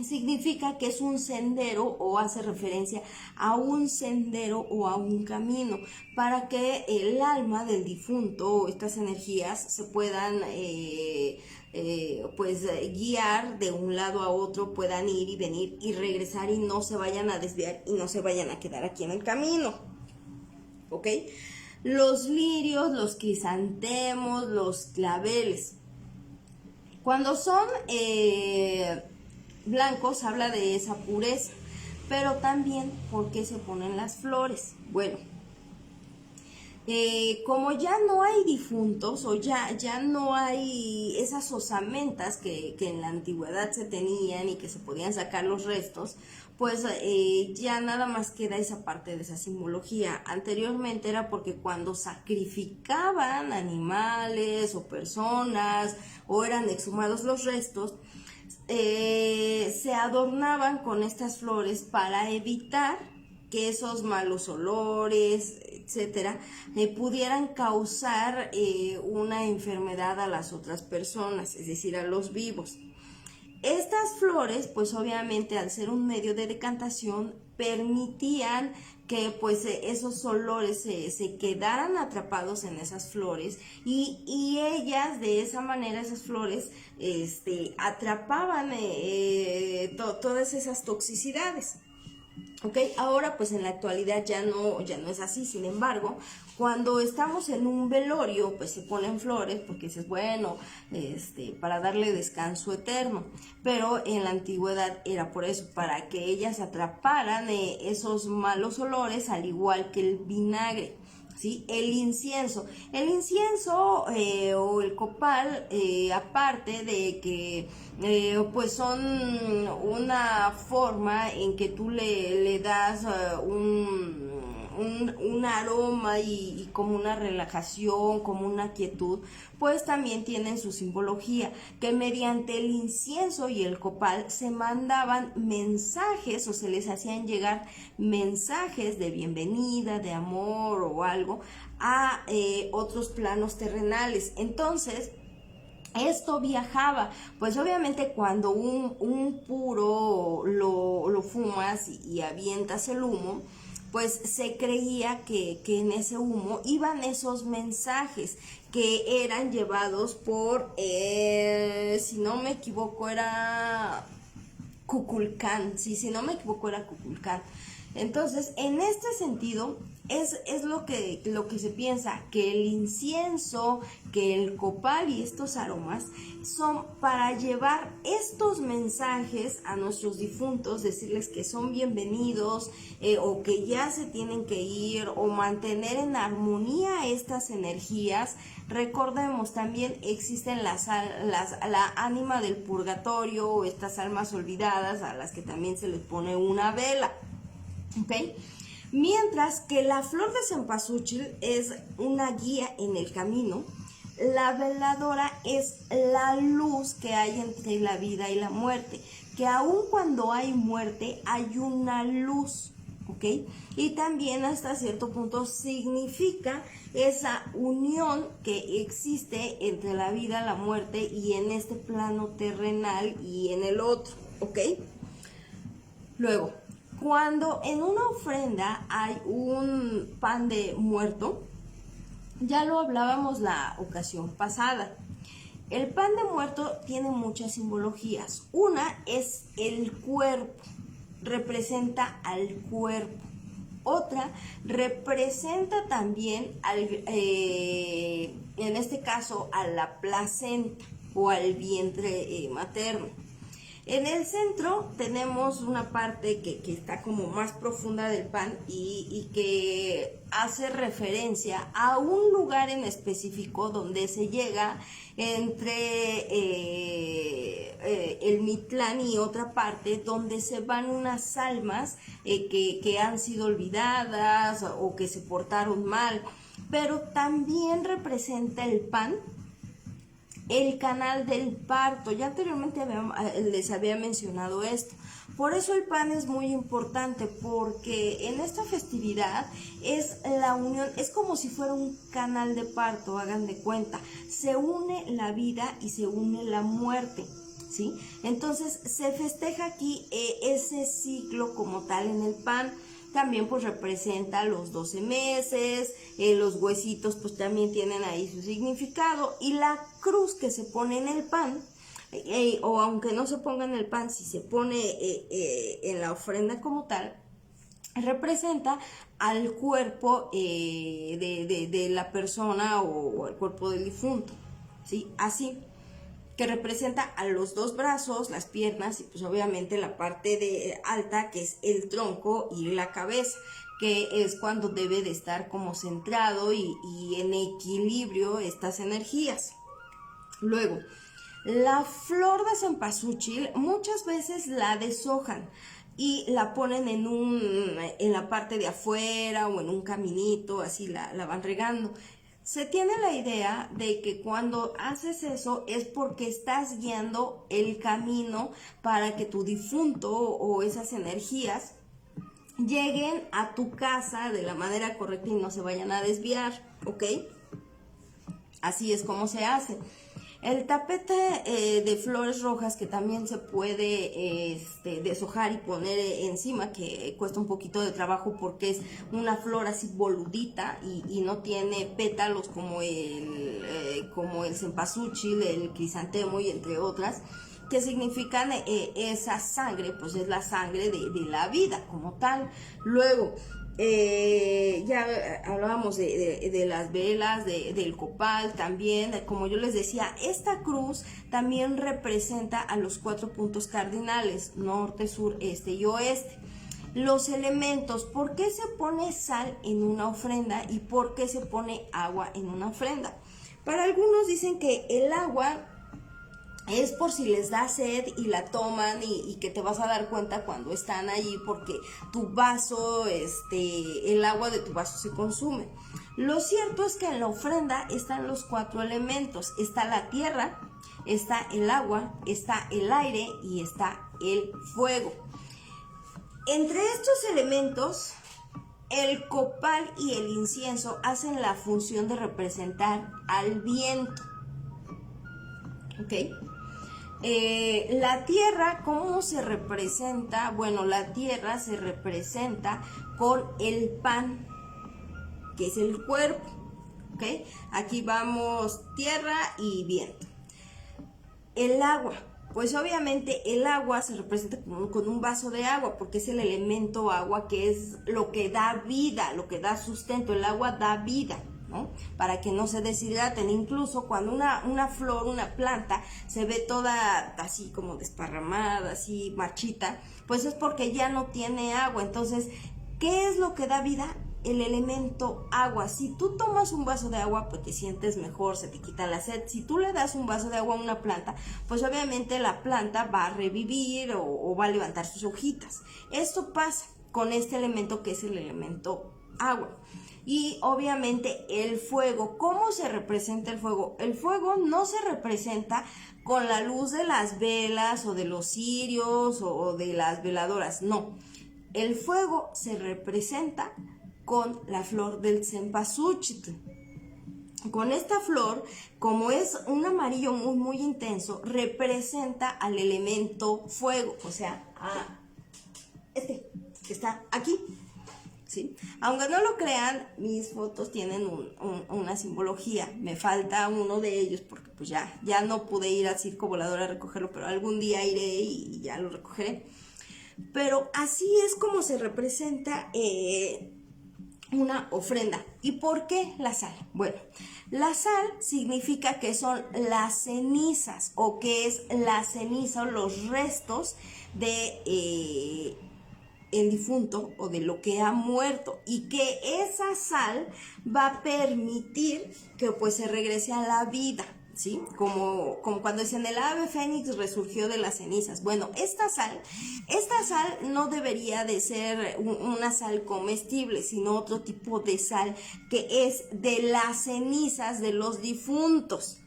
significa que es un sendero o hace referencia a un sendero o a un camino para que el alma del difunto o estas energías se puedan guiar de un lado a otro, puedan ir y venir y regresar y no se vayan a desviar y no se vayan a quedar aquí en el camino. ¿Ok? Los lirios, los crisantemos, los claveles. Cuando son blancos habla de esa pureza, pero también por qué se ponen las flores. Bueno, como ya no hay difuntos o ya no hay esas osamentas que en la antigüedad se tenían y que se podían sacar los restos, pues ya nada más queda esa parte de esa simbología. Anteriormente era porque cuando sacrificaban animales o personas o eran exhumados los restos, se adornaban con estas flores para evitar que esos malos olores, etcétera, pudieran causar una enfermedad a las otras personas, es decir, a los vivos. Estas flores, pues obviamente al ser un medio de decantación, permitían que pues esos olores se quedaran atrapados en esas flores y ellas de esa manera, esas flores, atrapaban todas esas toxicidades. Ok, ahora pues en la actualidad ya no es así. Sin embargo, cuando estamos en un velorio, pues se ponen flores porque dices, bueno, para darle descanso eterno. Pero en la antigüedad era por eso, para que ellas atraparan esos malos olores, al igual que el vinagre. ¿Sí? El incienso o el copal, aparte de que pues son una forma en que tú le das un aroma y como una relajación, como una quietud, pues también tienen su simbología, que mediante el incienso y el copal se mandaban mensajes o se les hacían llegar mensajes de bienvenida, de amor o algo a otros planos terrenales. Entonces, esto viajaba, pues obviamente cuando un puro lo fumas y avientas el humo, pues se creía que en ese humo iban esos mensajes que eran llevados por, si no me equivoco, era Kukulcán, sí, si no me equivoco era Kukulcán. Entonces, en este sentido, es lo que se piensa, que el incienso, que el copal y estos aromas son para llevar estos mensajes a nuestros difuntos, decirles que son bienvenidos o que ya se tienen que ir, o mantener en armonía estas energías. Recordemos, también existen la ánima del purgatorio o estas almas olvidadas a las que también se les pone una vela. ¿Okay? Mientras que la flor de cempasúchil es una guía en el camino, la veladora es la luz que hay entre la vida y la muerte, que aun cuando hay muerte hay una luz, ¿ok? Y también hasta cierto punto significa esa unión que existe entre la vida, la muerte y en este plano terrenal y en el otro, ¿ok? Luego, cuando en una ofrenda hay un pan de muerto, ya lo hablábamos la ocasión pasada. El pan de muerto tiene muchas simbologías. Una es el cuerpo, representa al cuerpo. Otra representa también en este caso a la placenta o al vientre materno. En el centro tenemos una parte que está como más profunda del pan y que hace referencia a un lugar en específico donde se llega entre el Mitlán y otra parte, donde se van unas almas que han sido olvidadas o que se portaron mal, pero también representa el pan, el canal del parto. Ya anteriormente les había mencionado esto. Por eso el pan es muy importante, porque en esta festividad es la unión, es como si fuera un canal de parto, hagan de cuenta. Se une la vida y se une la muerte, ¿sí? Entonces se festeja aquí ese ciclo como tal en el pan. También pues representa los 12 meses, los huesitos pues también tienen ahí su significado, y la cruz que se pone en el pan, o aunque no se ponga en el pan, si se pone en la ofrenda como tal, representa al cuerpo de la persona o al cuerpo del difunto, ¿sí? Así que representa a los dos brazos, las piernas y pues obviamente la parte de alta, que es el tronco, y la cabeza, que es cuando debe de estar como centrado y en equilibrio estas energías. Luego, la flor de cempasúchil muchas veces la deshojan y la ponen en la parte de afuera o en un caminito, así la van regando. Se tiene la idea de que cuando haces eso es porque estás guiando el camino para que tu difunto o esas energías lleguen a tu casa de la manera correcta y no se vayan a desviar, ¿ok? Así es como se hace. El tapete de flores rojas, que también se puede deshojar y poner encima, que cuesta un poquito de trabajo porque es una flor así boludita y no tiene pétalos como el cempasúchil, el crisantemo y entre otras, que significan esa sangre, pues es la sangre de la vida como tal. Luego, ya hablábamos de las velas, del copal también. Como yo les decía, esta cruz también representa a los 4 puntos cardinales: norte, sur, este y oeste. Los elementos, ¿por qué se pone sal en una ofrenda y por qué se pone agua en una ofrenda? Para algunos dicen que el agua es por si les da sed y la toman y que te vas a dar cuenta cuando están allí, porque tu vaso, el agua de tu vaso se consume. Lo cierto es que en la ofrenda están los 4 elementos: está la tierra, está el agua, está el aire y está el fuego. Entre estos elementos, el copal y el incienso hacen la función de representar al viento, ¿ok? La tierra, ¿cómo se representa? Bueno, la tierra se representa con el pan, que es el cuerpo, ¿ok? Aquí vamos tierra y viento. El agua, pues obviamente el agua se representa con un vaso de agua, porque es el elemento agua, que es lo que da vida, lo que da sustento. El agua da vida, ¿no? Para que no se deshidraten. Incluso cuando una flor, una planta se ve toda así como desparramada, así marchita, pues es porque ya no tiene agua. Entonces, ¿qué es lo que da vida? El elemento agua. Si tú tomas un vaso de agua, pues te sientes mejor, se te quita la sed. Si tú le das un vaso de agua a una planta, pues obviamente la planta va a revivir o va a levantar sus hojitas. Esto pasa con este elemento, que es el elemento agua. Y obviamente el fuego. ¿Cómo se representa el fuego? El fuego no se representa con la luz de las velas o de los cirios o de las veladoras, no. El fuego se representa con la flor del cempasúchil. Con esta flor, como es un amarillo muy, muy intenso, representa al elemento fuego, o sea, a que está aquí. ¿Sí? Aunque no lo crean, mis fotos tienen una simbología. Me falta uno de ellos porque pues ya no pude ir al circo volador a recogerlo, pero algún día iré y ya lo recogeré. Pero así es como se representa una ofrenda. ¿Y por qué la sal? Bueno, la sal significa que son las cenizas, o que es la ceniza o los restos de el difunto o de lo que ha muerto, y que esa sal va a permitir que pues se regrese a la vida, ¿sí? Como cuando dicen el ave fénix resurgió de las cenizas. Bueno, esta sal no debería de ser una sal comestible, sino otro tipo de sal, que es de las cenizas de los difuntos.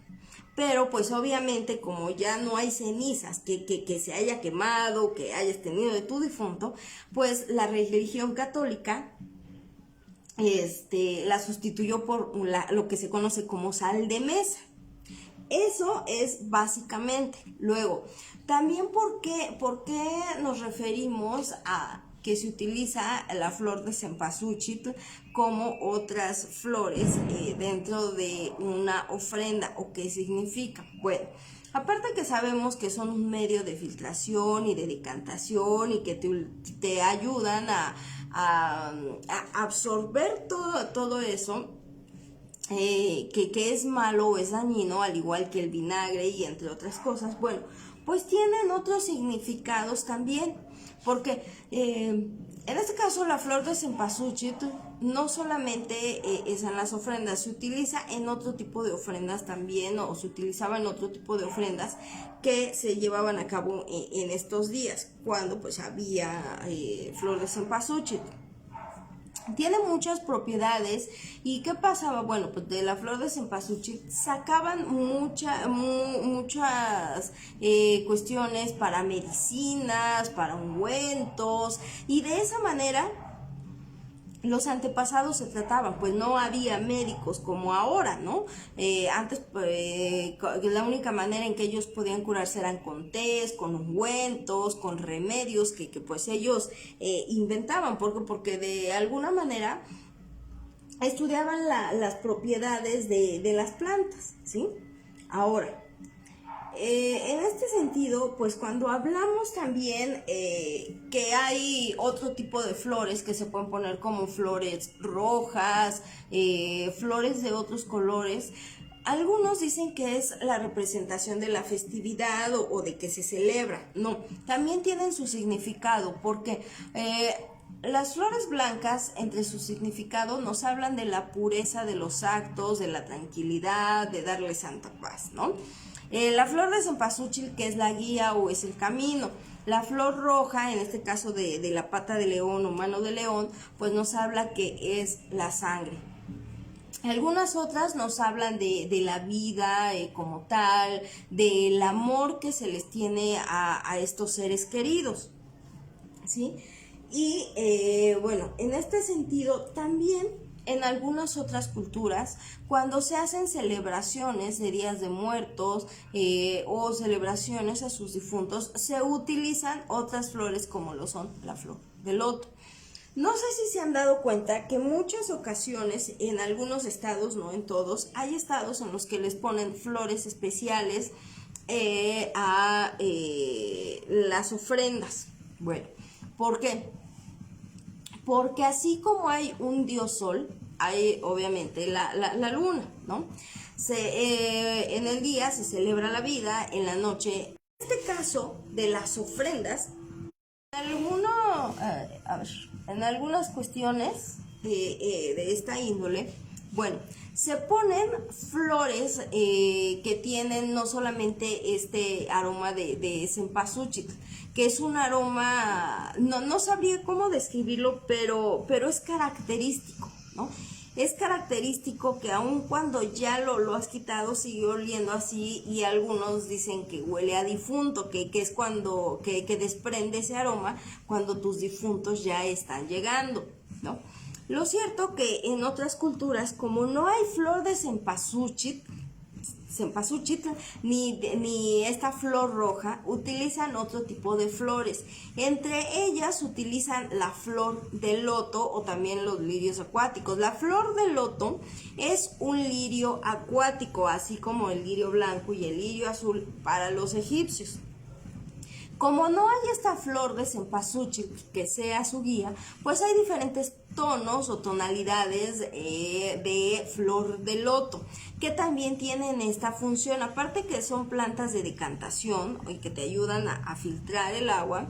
pero pues obviamente como ya no hay cenizas que se haya quemado, que hayas tenido de tu difunto, pues la religión católica la sustituyó por lo que se conoce como sal de mesa. Eso es básicamente. Luego, también por qué nos referimos a que se utiliza la flor de cempasúchil como otras flores dentro de una ofrenda, o qué significa. Bueno, aparte que sabemos que son un medio de filtración y de decantación y que te ayudan a absorber todo eso, que es malo o es dañino, al igual que el vinagre y entre otras cosas. Bueno, pues tienen otros significados también, porque en este caso la flor de cempasúchil no solamente es en las ofrendas, se utiliza en otro tipo de ofrendas también, o se utilizaba en otro tipo de ofrendas que se llevaban a cabo en estos días, cuando pues había flor de cempasúchil. Tiene muchas propiedades. ¿Y qué pasaba? Bueno, pues de la flor de cempasúchil sacaban muchas cuestiones para medicinas, para ungüentos, y de esa manera los antepasados se trataban. Pues no había médicos como ahora, ¿no? Antes la única manera en que ellos podían curarse eran con tés, con ungüentos, con remedios que pues ellos inventaban, porque de alguna manera estudiaban las propiedades de las plantas, ¿sí? Ahora, en este sentido, pues cuando hablamos también que hay otro tipo de flores que se pueden poner como flores rojas, flores de otros colores, algunos dicen que es la representación de la festividad o de que se celebra. No, también tienen su significado, porque las flores blancas, entre su significado, nos hablan de la pureza de los actos, de la tranquilidad, de darle santa paz, ¿no? La flor de cempasúchil, que es la guía o es el camino. La flor roja, en este caso de la pata de león o mano de león, pues nos habla que es la sangre. Algunas otras nos hablan de la vida como tal, del amor que se les tiene a estos seres queridos, ¿sí? Y bueno, en este sentido también en algunas otras culturas, cuando se hacen celebraciones de días de muertos o celebraciones a sus difuntos, se utilizan otras flores como lo son la flor de loto. No sé si se han dado cuenta que en muchas ocasiones, en algunos estados, no en todos, hay estados en los que les ponen flores especiales a las ofrendas. Bueno, ¿por qué? Porque así como hay un dios sol, hay obviamente la luna, ¿no? En el día se celebra la vida, en la noche. En este caso de las ofrendas, en algunas cuestiones de esta índole, bueno, se ponen flores que tienen no solamente este aroma de cempasúchil, que es un aroma, no sabría cómo describirlo, pero es característico, ¿no? Es característico que aun cuando ya lo has quitado sigue oliendo así, y algunos dicen que huele a difunto, que es cuando que desprende ese aroma cuando tus difuntos ya están llegando, ¿no? Lo cierto que en otras culturas, como no hay flor de cempasúchil ni esta flor roja, utilizan otro tipo de flores. Entre ellas utilizan la flor de loto o también los lirios acuáticos. La flor de loto es un lirio acuático, así como el lirio blanco y el lirio azul para los egipcios. Como no hay esta flor de cempasúchil que sea su guía, pues hay diferentes tonos o tonalidades de flor de loto que también tienen esta función. Aparte que son plantas de decantación y que te ayudan a filtrar el agua,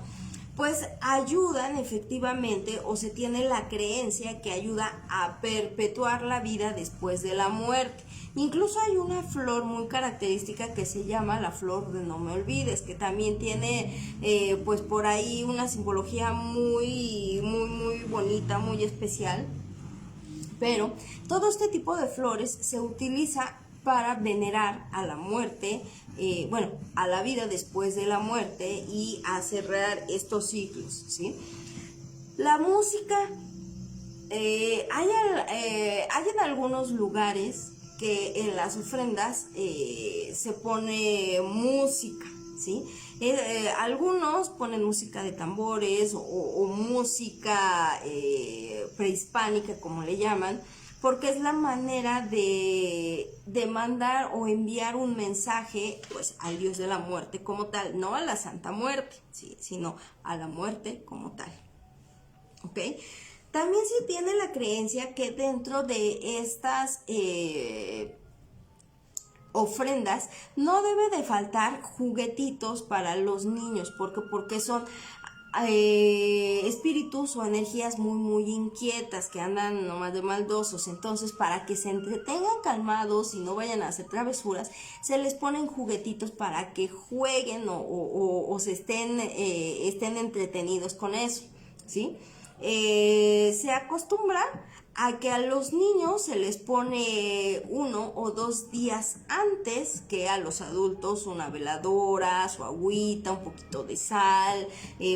pues ayudan efectivamente, o se tiene la creencia que ayuda a perpetuar la vida después de la muerte. Incluso hay una flor muy característica que se llama la flor de no me olvides, que también tiene pues por ahí una simbología muy bonita, muy especial. Pero todo este tipo de flores se utiliza para venerar a la muerte, bueno, a la vida después de la muerte y a cerrar estos ciclos, ¿sí? La música, hay en algunos lugares que en las ofrendas se pone música, ¿sí? Algunos ponen música de tambores o música prehispánica, como le llaman, porque es la manera de mandar o enviar un mensaje, pues, al dios de la muerte como tal, no a la Santa Muerte, ¿sí? Sino a la muerte como tal, ¿ok? También se tiene la creencia que dentro de estas ofrendas no debe de faltar juguetitos para los niños, porque son espíritus o energías muy inquietas que andan nomás de maldosos. Entonces, para que se entretengan calmados y no vayan a hacer travesuras, se les ponen juguetitos para que jueguen o se estén entretenidos con eso, ¿sí? Se acostumbra a que a los niños se les pone 1 o 2 días antes que a los adultos una veladora, su agüita, un poquito de sal,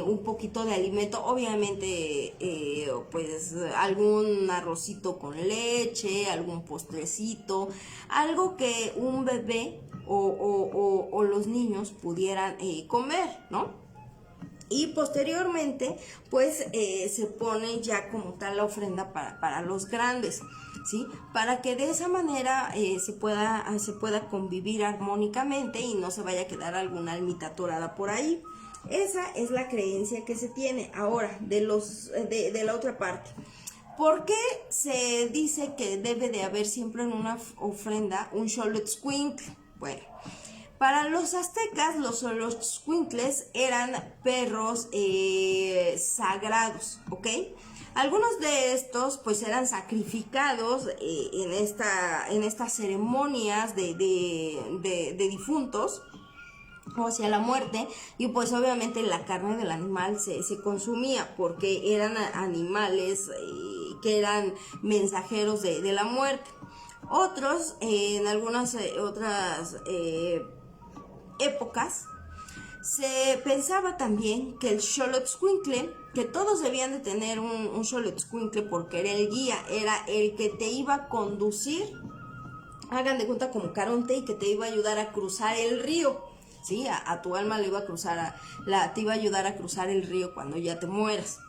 un poquito de alimento, obviamente pues algún arrocito con leche, algún postrecito, algo que un bebé o los niños pudieran comer, ¿no? Y posteriormente, pues, se pone ya como tal la ofrenda para los grandes, ¿sí? Para que de esa manera se pueda convivir armónicamente y no se vaya a quedar alguna almita atorada por ahí. Esa es la creencia que se tiene. Ahora, de la otra parte. ¿Por qué se dice que debe de haber siempre en una ofrenda un xoloitzcuintle? Bueno, para los aztecas, los xoloitzcuintles eran perros sagrados, ¿ok? Algunos de estos pues eran sacrificados en estas ceremonias de difuntos o hacia la muerte, y pues obviamente la carne del animal se consumía porque eran animales que eran mensajeros de la muerte. Otros, en algunas otras épocas, se pensaba también que el xoloitzcuintle, que todos debían de tener un xoloitzcuintle porque era el guía, era el que te iba a conducir, hagan de cuenta como Caronte, y que te iba a ayudar a cruzar el río, ¿sí? A tu alma le iba a cruzar, te iba a ayudar a cruzar el río cuando ya te mueras.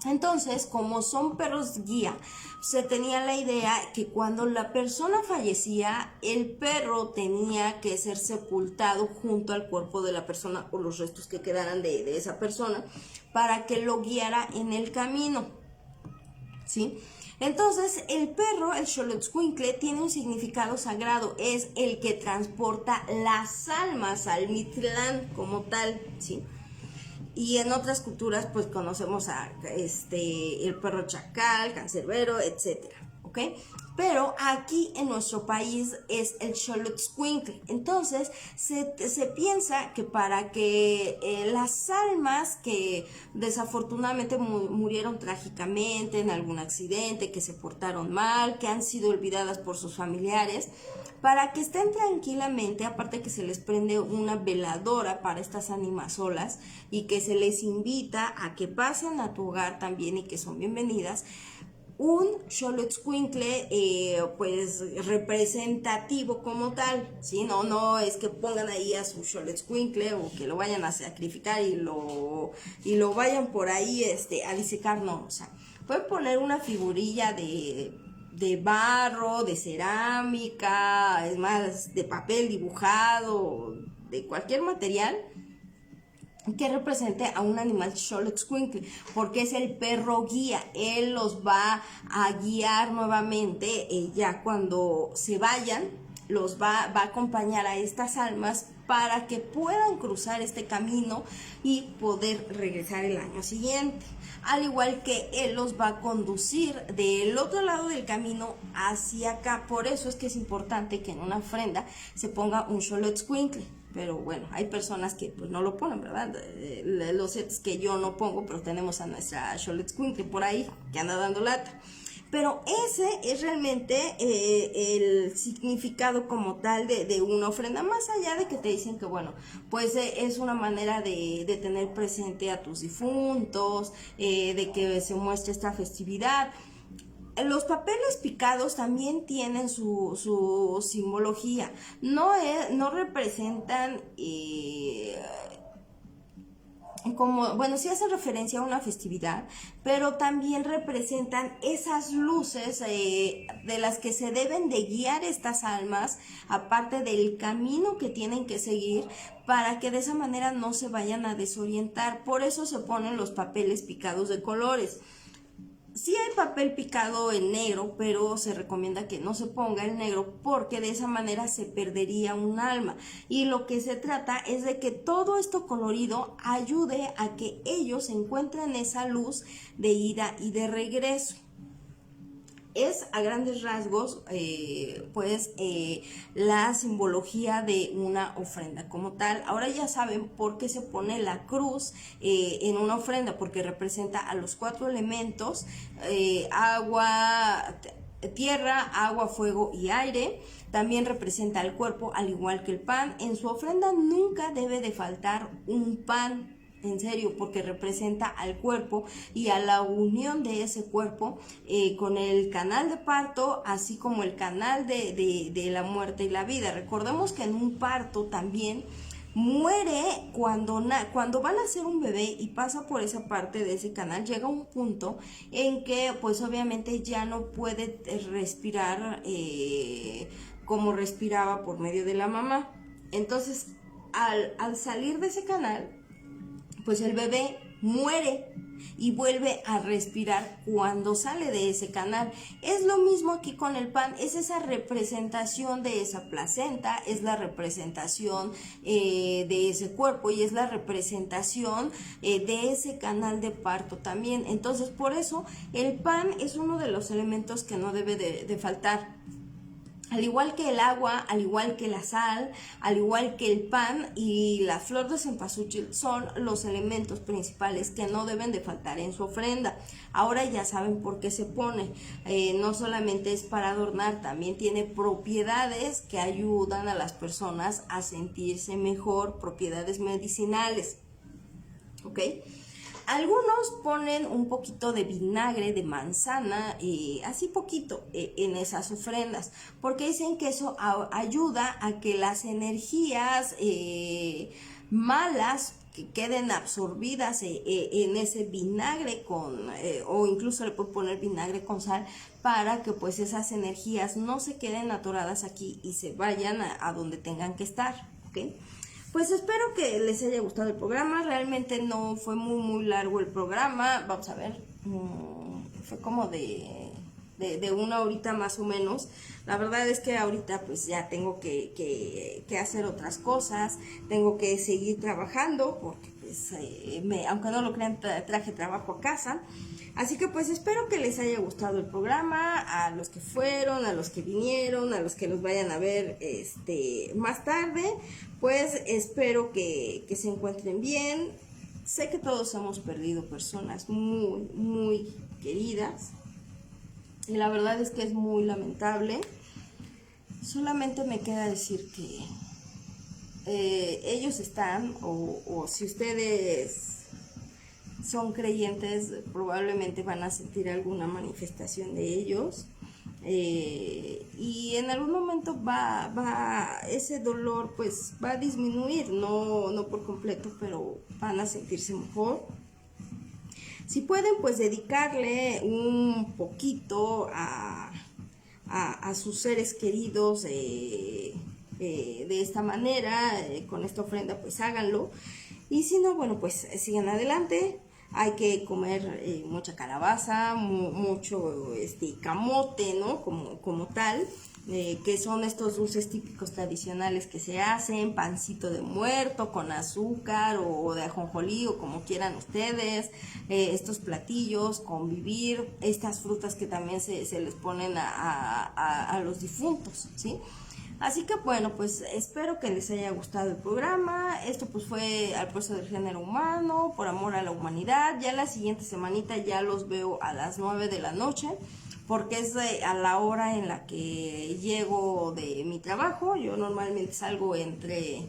Entonces, como son perros guía, se tenía la idea que cuando la persona fallecía, el perro tenía que ser sepultado junto al cuerpo de la persona o los restos que quedaran de esa persona para que lo guiara en el camino, ¿sí? Entonces, el perro, el xoloitzcuintle, tiene un significado sagrado, es el que transporta las almas al Mictlán como tal, ¿sí? Y en otras culturas, pues conocemos a el perro chacal, cancerbero, etcétera, ¿ok? Pero aquí en nuestro país es el xoloitzcuintle. Entonces, se piensa que para que las almas que desafortunadamente murieron trágicamente en algún accidente, que se portaron mal, que han sido olvidadas por sus familiares, para que estén tranquilamente, aparte que se les prende una veladora para estas animasolas y que se les invita a que pasen a tu hogar también y que son bienvenidas, un xoloitzcuintle pues representativo como tal, ¿sí? No es que pongan ahí a su xoloitzcuintle o que lo vayan a sacrificar y lo vayan por ahí a disecar, no, o sea, pueden poner una figurilla de barro, de cerámica, es más, de papel dibujado, de cualquier material que represente a un animal xoloitzcuintle, porque es el perro guía. Él los va a guiar nuevamente, ya cuando se vayan, los va a acompañar a estas almas para que puedan cruzar este camino y poder regresar el año siguiente. Al igual que él los va a conducir del otro lado del camino hacia acá. Por eso es que es importante que en una ofrenda se ponga un xoloitzcuintle. Pero bueno, hay personas que pues no lo ponen, ¿verdad? Lo cierto es que yo no pongo, pero tenemos a nuestra xoloitzcuintle por ahí que anda dando lata. Pero ese es realmente el significado como tal de una ofrenda, más allá de que te dicen que, bueno, pues es una manera de tener presente a tus difuntos, de que se muestre esta festividad. Los papeles picados también tienen su simbología, no representan como, bueno, sí hacen referencia a una festividad, pero también representan esas luces de las que se deben de guiar estas almas, aparte del camino que tienen que seguir, para que de esa manera no se vayan a desorientar. Por eso se ponen los papeles picados de colores. Sí hay papel picado en negro, pero se recomienda que no se ponga el negro porque de esa manera se perdería un alma. Y lo que se trata es de que todo esto colorido ayude a que ellos encuentren esa luz de ida y de regreso. Es a grandes rasgos la simbología de una ofrenda como tal. Ahora ya saben por qué se pone la cruz en una ofrenda, porque representa a los 4 elementos, agua, tierra, agua, fuego y aire. También representa el cuerpo, al igual que el pan. En su ofrenda nunca debe de faltar un pan, en serio, porque representa al cuerpo y a la unión de ese cuerpo con el canal de parto, así como el canal de la muerte y la vida. Recordemos que en un parto también muere cuando van a nacer un bebé y pasa por esa parte de ese canal, llega un punto en que pues obviamente ya no puede respirar como respiraba por medio de la mamá. Entonces al salir de ese canal, pues el bebé muere y vuelve a respirar cuando sale de ese canal. Es lo mismo aquí con el pan, es esa representación de esa placenta, es la representación de ese cuerpo y es la representación de ese canal de parto también. Entonces por eso el pan es uno de los elementos que no debe de faltar. Al igual que el agua, al igual que la sal, al igual que el pan y la flor de cempasúchil son los elementos principales que no deben de faltar en su ofrenda. Ahora ya saben por qué se pone. No solamente es para adornar, también tiene propiedades que ayudan a las personas a sentirse mejor, propiedades medicinales. ¿Ok? Algunos ponen un poquito de vinagre de manzana, así poquito, en esas ofrendas, porque dicen que eso ayuda a que las energías malas que queden absorbidas en ese vinagre o incluso le pueden poner vinagre con sal para que pues esas energías no se queden atoradas aquí y se vayan a donde tengan que estar, ¿ok? Pues espero que les haya gustado el programa. Realmente no fue muy largo el programa. Vamos a ver, fue como de 1 horita más o menos. La verdad es que ahorita pues ya tengo que hacer otras cosas. Tengo que seguir trabajando porque pues aunque no lo crean, traje trabajo a casa. Así que pues espero que les haya gustado el programa, a los que fueron, a los que vinieron, a los que los vayan a ver más tarde, pues espero que se encuentren bien. Sé que todos hemos perdido personas muy queridas y la verdad es que es muy lamentable. Solamente me queda decir que ellos están, o si ustedes son creyentes, probablemente van a sentir alguna manifestación de ellos, y en algún momento ese dolor pues va a disminuir, no por completo, pero van a sentirse mejor. Si pueden pues dedicarle un poquito a sus seres queridos de esta manera, con esta ofrenda, pues háganlo. Y si no, bueno, pues sigan adelante. Hay que comer mucha calabaza, mucho camote, ¿no? Como tal, que son estos dulces típicos tradicionales que se hacen, pancito de muerto con azúcar o de ajonjolí o como quieran ustedes, estos platillos, convivir, estas frutas que también se les ponen a los difuntos, ¿sí? Así que bueno, pues espero que les haya gustado el programa. Esto pues fue Al Precio del Género Humano, por amor a la humanidad. Ya la siguiente semanita ya los veo a las 9 de la noche, porque es a la hora en la que llego de mi trabajo. Yo normalmente salgo entre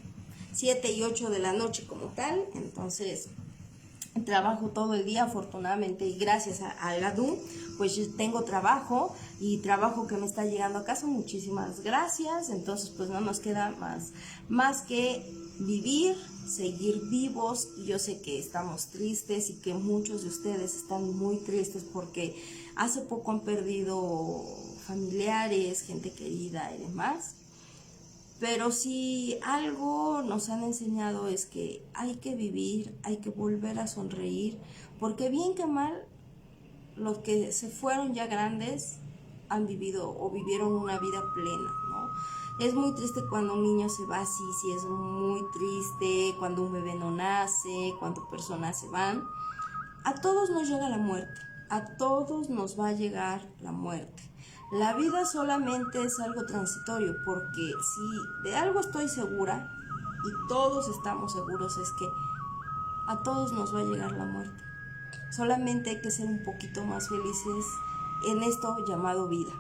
7 y 8 de la noche como tal, entonces trabajo todo el día afortunadamente, y gracias al GADU pues yo tengo trabajo y trabajo que me está llegando a casa, muchísimas gracias. Entonces pues no nos queda más que vivir, seguir vivos. Y yo sé que estamos tristes y que muchos de ustedes están muy tristes porque hace poco han perdido familiares, gente querida y demás. Pero si algo nos han enseñado es que hay que vivir, hay que volver a sonreír, porque bien que mal, los que se fueron ya grandes han vivido o vivieron una vida plena, ¿no? Es muy triste cuando un niño se va así, sí es muy triste, cuando un bebé no nace, cuando personas se van. A todos nos llega la muerte, a todos nos va a llegar la muerte. La vida solamente es algo transitorio, porque si de algo estoy segura, y todos estamos seguros, es que a todos nos va a llegar la muerte. Solamente hay que ser un poquito más felices en esto llamado vida,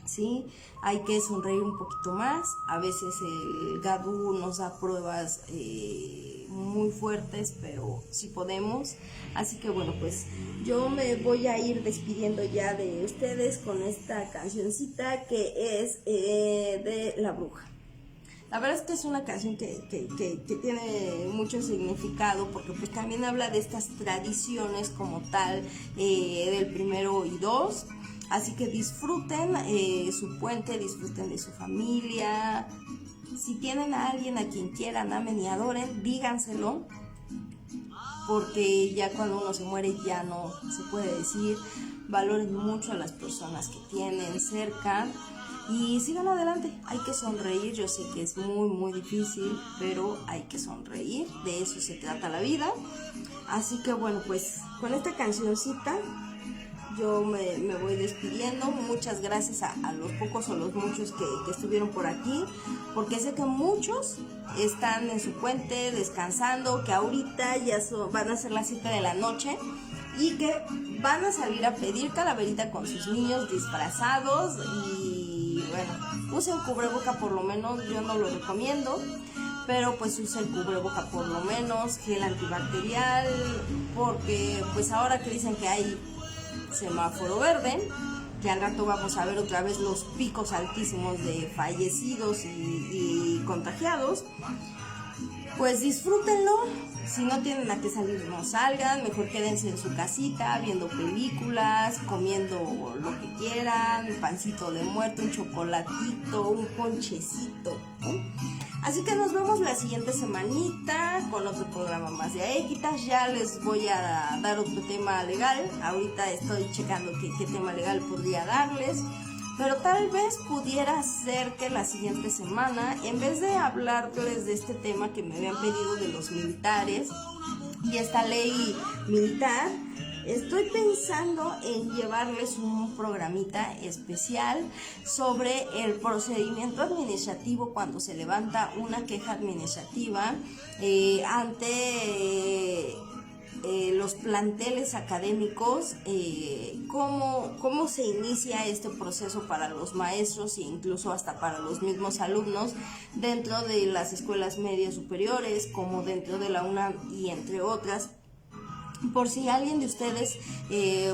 ¿sí? Hay que sonreír un poquito más. A veces el GADU nos da pruebas muy fuertes, pero sí podemos. Así que bueno, pues yo me voy a ir despidiendo ya de ustedes con esta cancioncita que es de La Bruja. La verdad es que es una canción que tiene mucho significado, porque pues también habla de estas tradiciones como tal, del 1 y 2. Así que disfruten su puente, disfruten de su familia. Si tienen a alguien a quien quieran, amen y adoren, díganselo, porque ya cuando uno se muere ya no se puede decir. Valoren mucho a las personas que tienen cerca y sigan adelante. Hay que sonreír. Yo sé que es muy difícil, pero hay que sonreír. De eso se trata la vida. Así que bueno, pues con esta cancioncita yo me voy despidiendo. Muchas gracias a los pocos o los muchos que estuvieron por aquí, porque sé que muchos están en su puente descansando, que ahorita ya van a ser las 7 de la noche y que van a salir a pedir calaverita con sus niños disfrazados. Y bueno, usen cubreboca por lo menos, yo no lo recomiendo, pero pues usen cubreboca por lo menos, gel antibacterial, porque pues ahora que dicen que hay semáforo verde, que al rato vamos a ver otra vez los picos altísimos de fallecidos y contagiados, pues disfrútenlo. Si no tienen a qué salir, no salgan, mejor quédense en su casita viendo películas, comiendo lo que quieran, un pancito de muerto, un chocolatito, un ponchecito, ¿no? Así que nos vemos la siguiente semanita con otro programa más de Aequitas. Ya les voy a dar otro tema legal. Ahorita estoy checando qué tema legal podría darles, pero tal vez pudiera ser que la siguiente semana, en vez de hablarles de este tema que me habían pedido de los militares y esta ley militar, estoy pensando en llevarles un programita especial sobre el procedimiento administrativo cuando se levanta una queja administrativa ante los planteles académicos, cómo se inicia este proceso para los maestros e incluso hasta para los mismos alumnos dentro de las escuelas medias superiores, como dentro de la UNAM y entre otras. Por si alguien de ustedes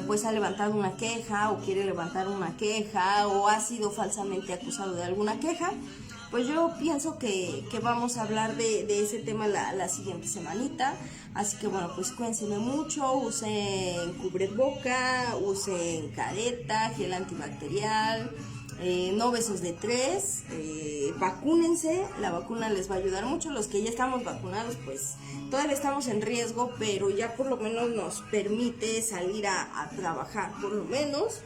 pues ha levantado una queja o quiere levantar una queja o ha sido falsamente acusado de alguna queja, pues yo pienso que vamos a hablar de ese tema la siguiente semanita. Así que bueno, pues cuídense mucho, usen cubreboca, usen careta, gel antibacterial, no besos de 3, vacúnense. La vacuna les va a ayudar mucho. Los que ya estamos vacunados pues todavía estamos en riesgo, pero ya por lo menos nos permite salir a trabajar por lo menos.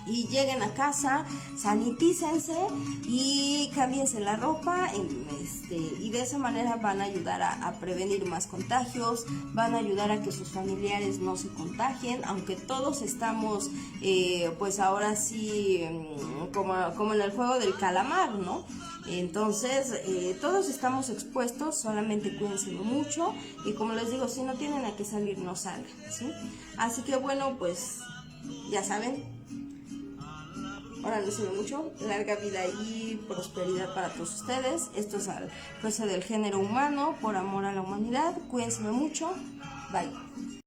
Y lleguen a casa, sanitícense y cámbiense la ropa, y de esa manera van a ayudar a prevenir más contagios, van a ayudar a que sus familiares no se contagien, aunque todos estamos pues ahora sí como en el juego del calamar, ¿no? Entonces todos estamos expuestos, solamente cuídense mucho y como les digo, si no tienen a qué salir, no salgan, ¿sí? Así que bueno, pues ya saben, Órale mucho, larga vida y prosperidad para todos ustedes. Esto es al fuerza del género humano, por amor a la humanidad. Cuídense mucho. Bye.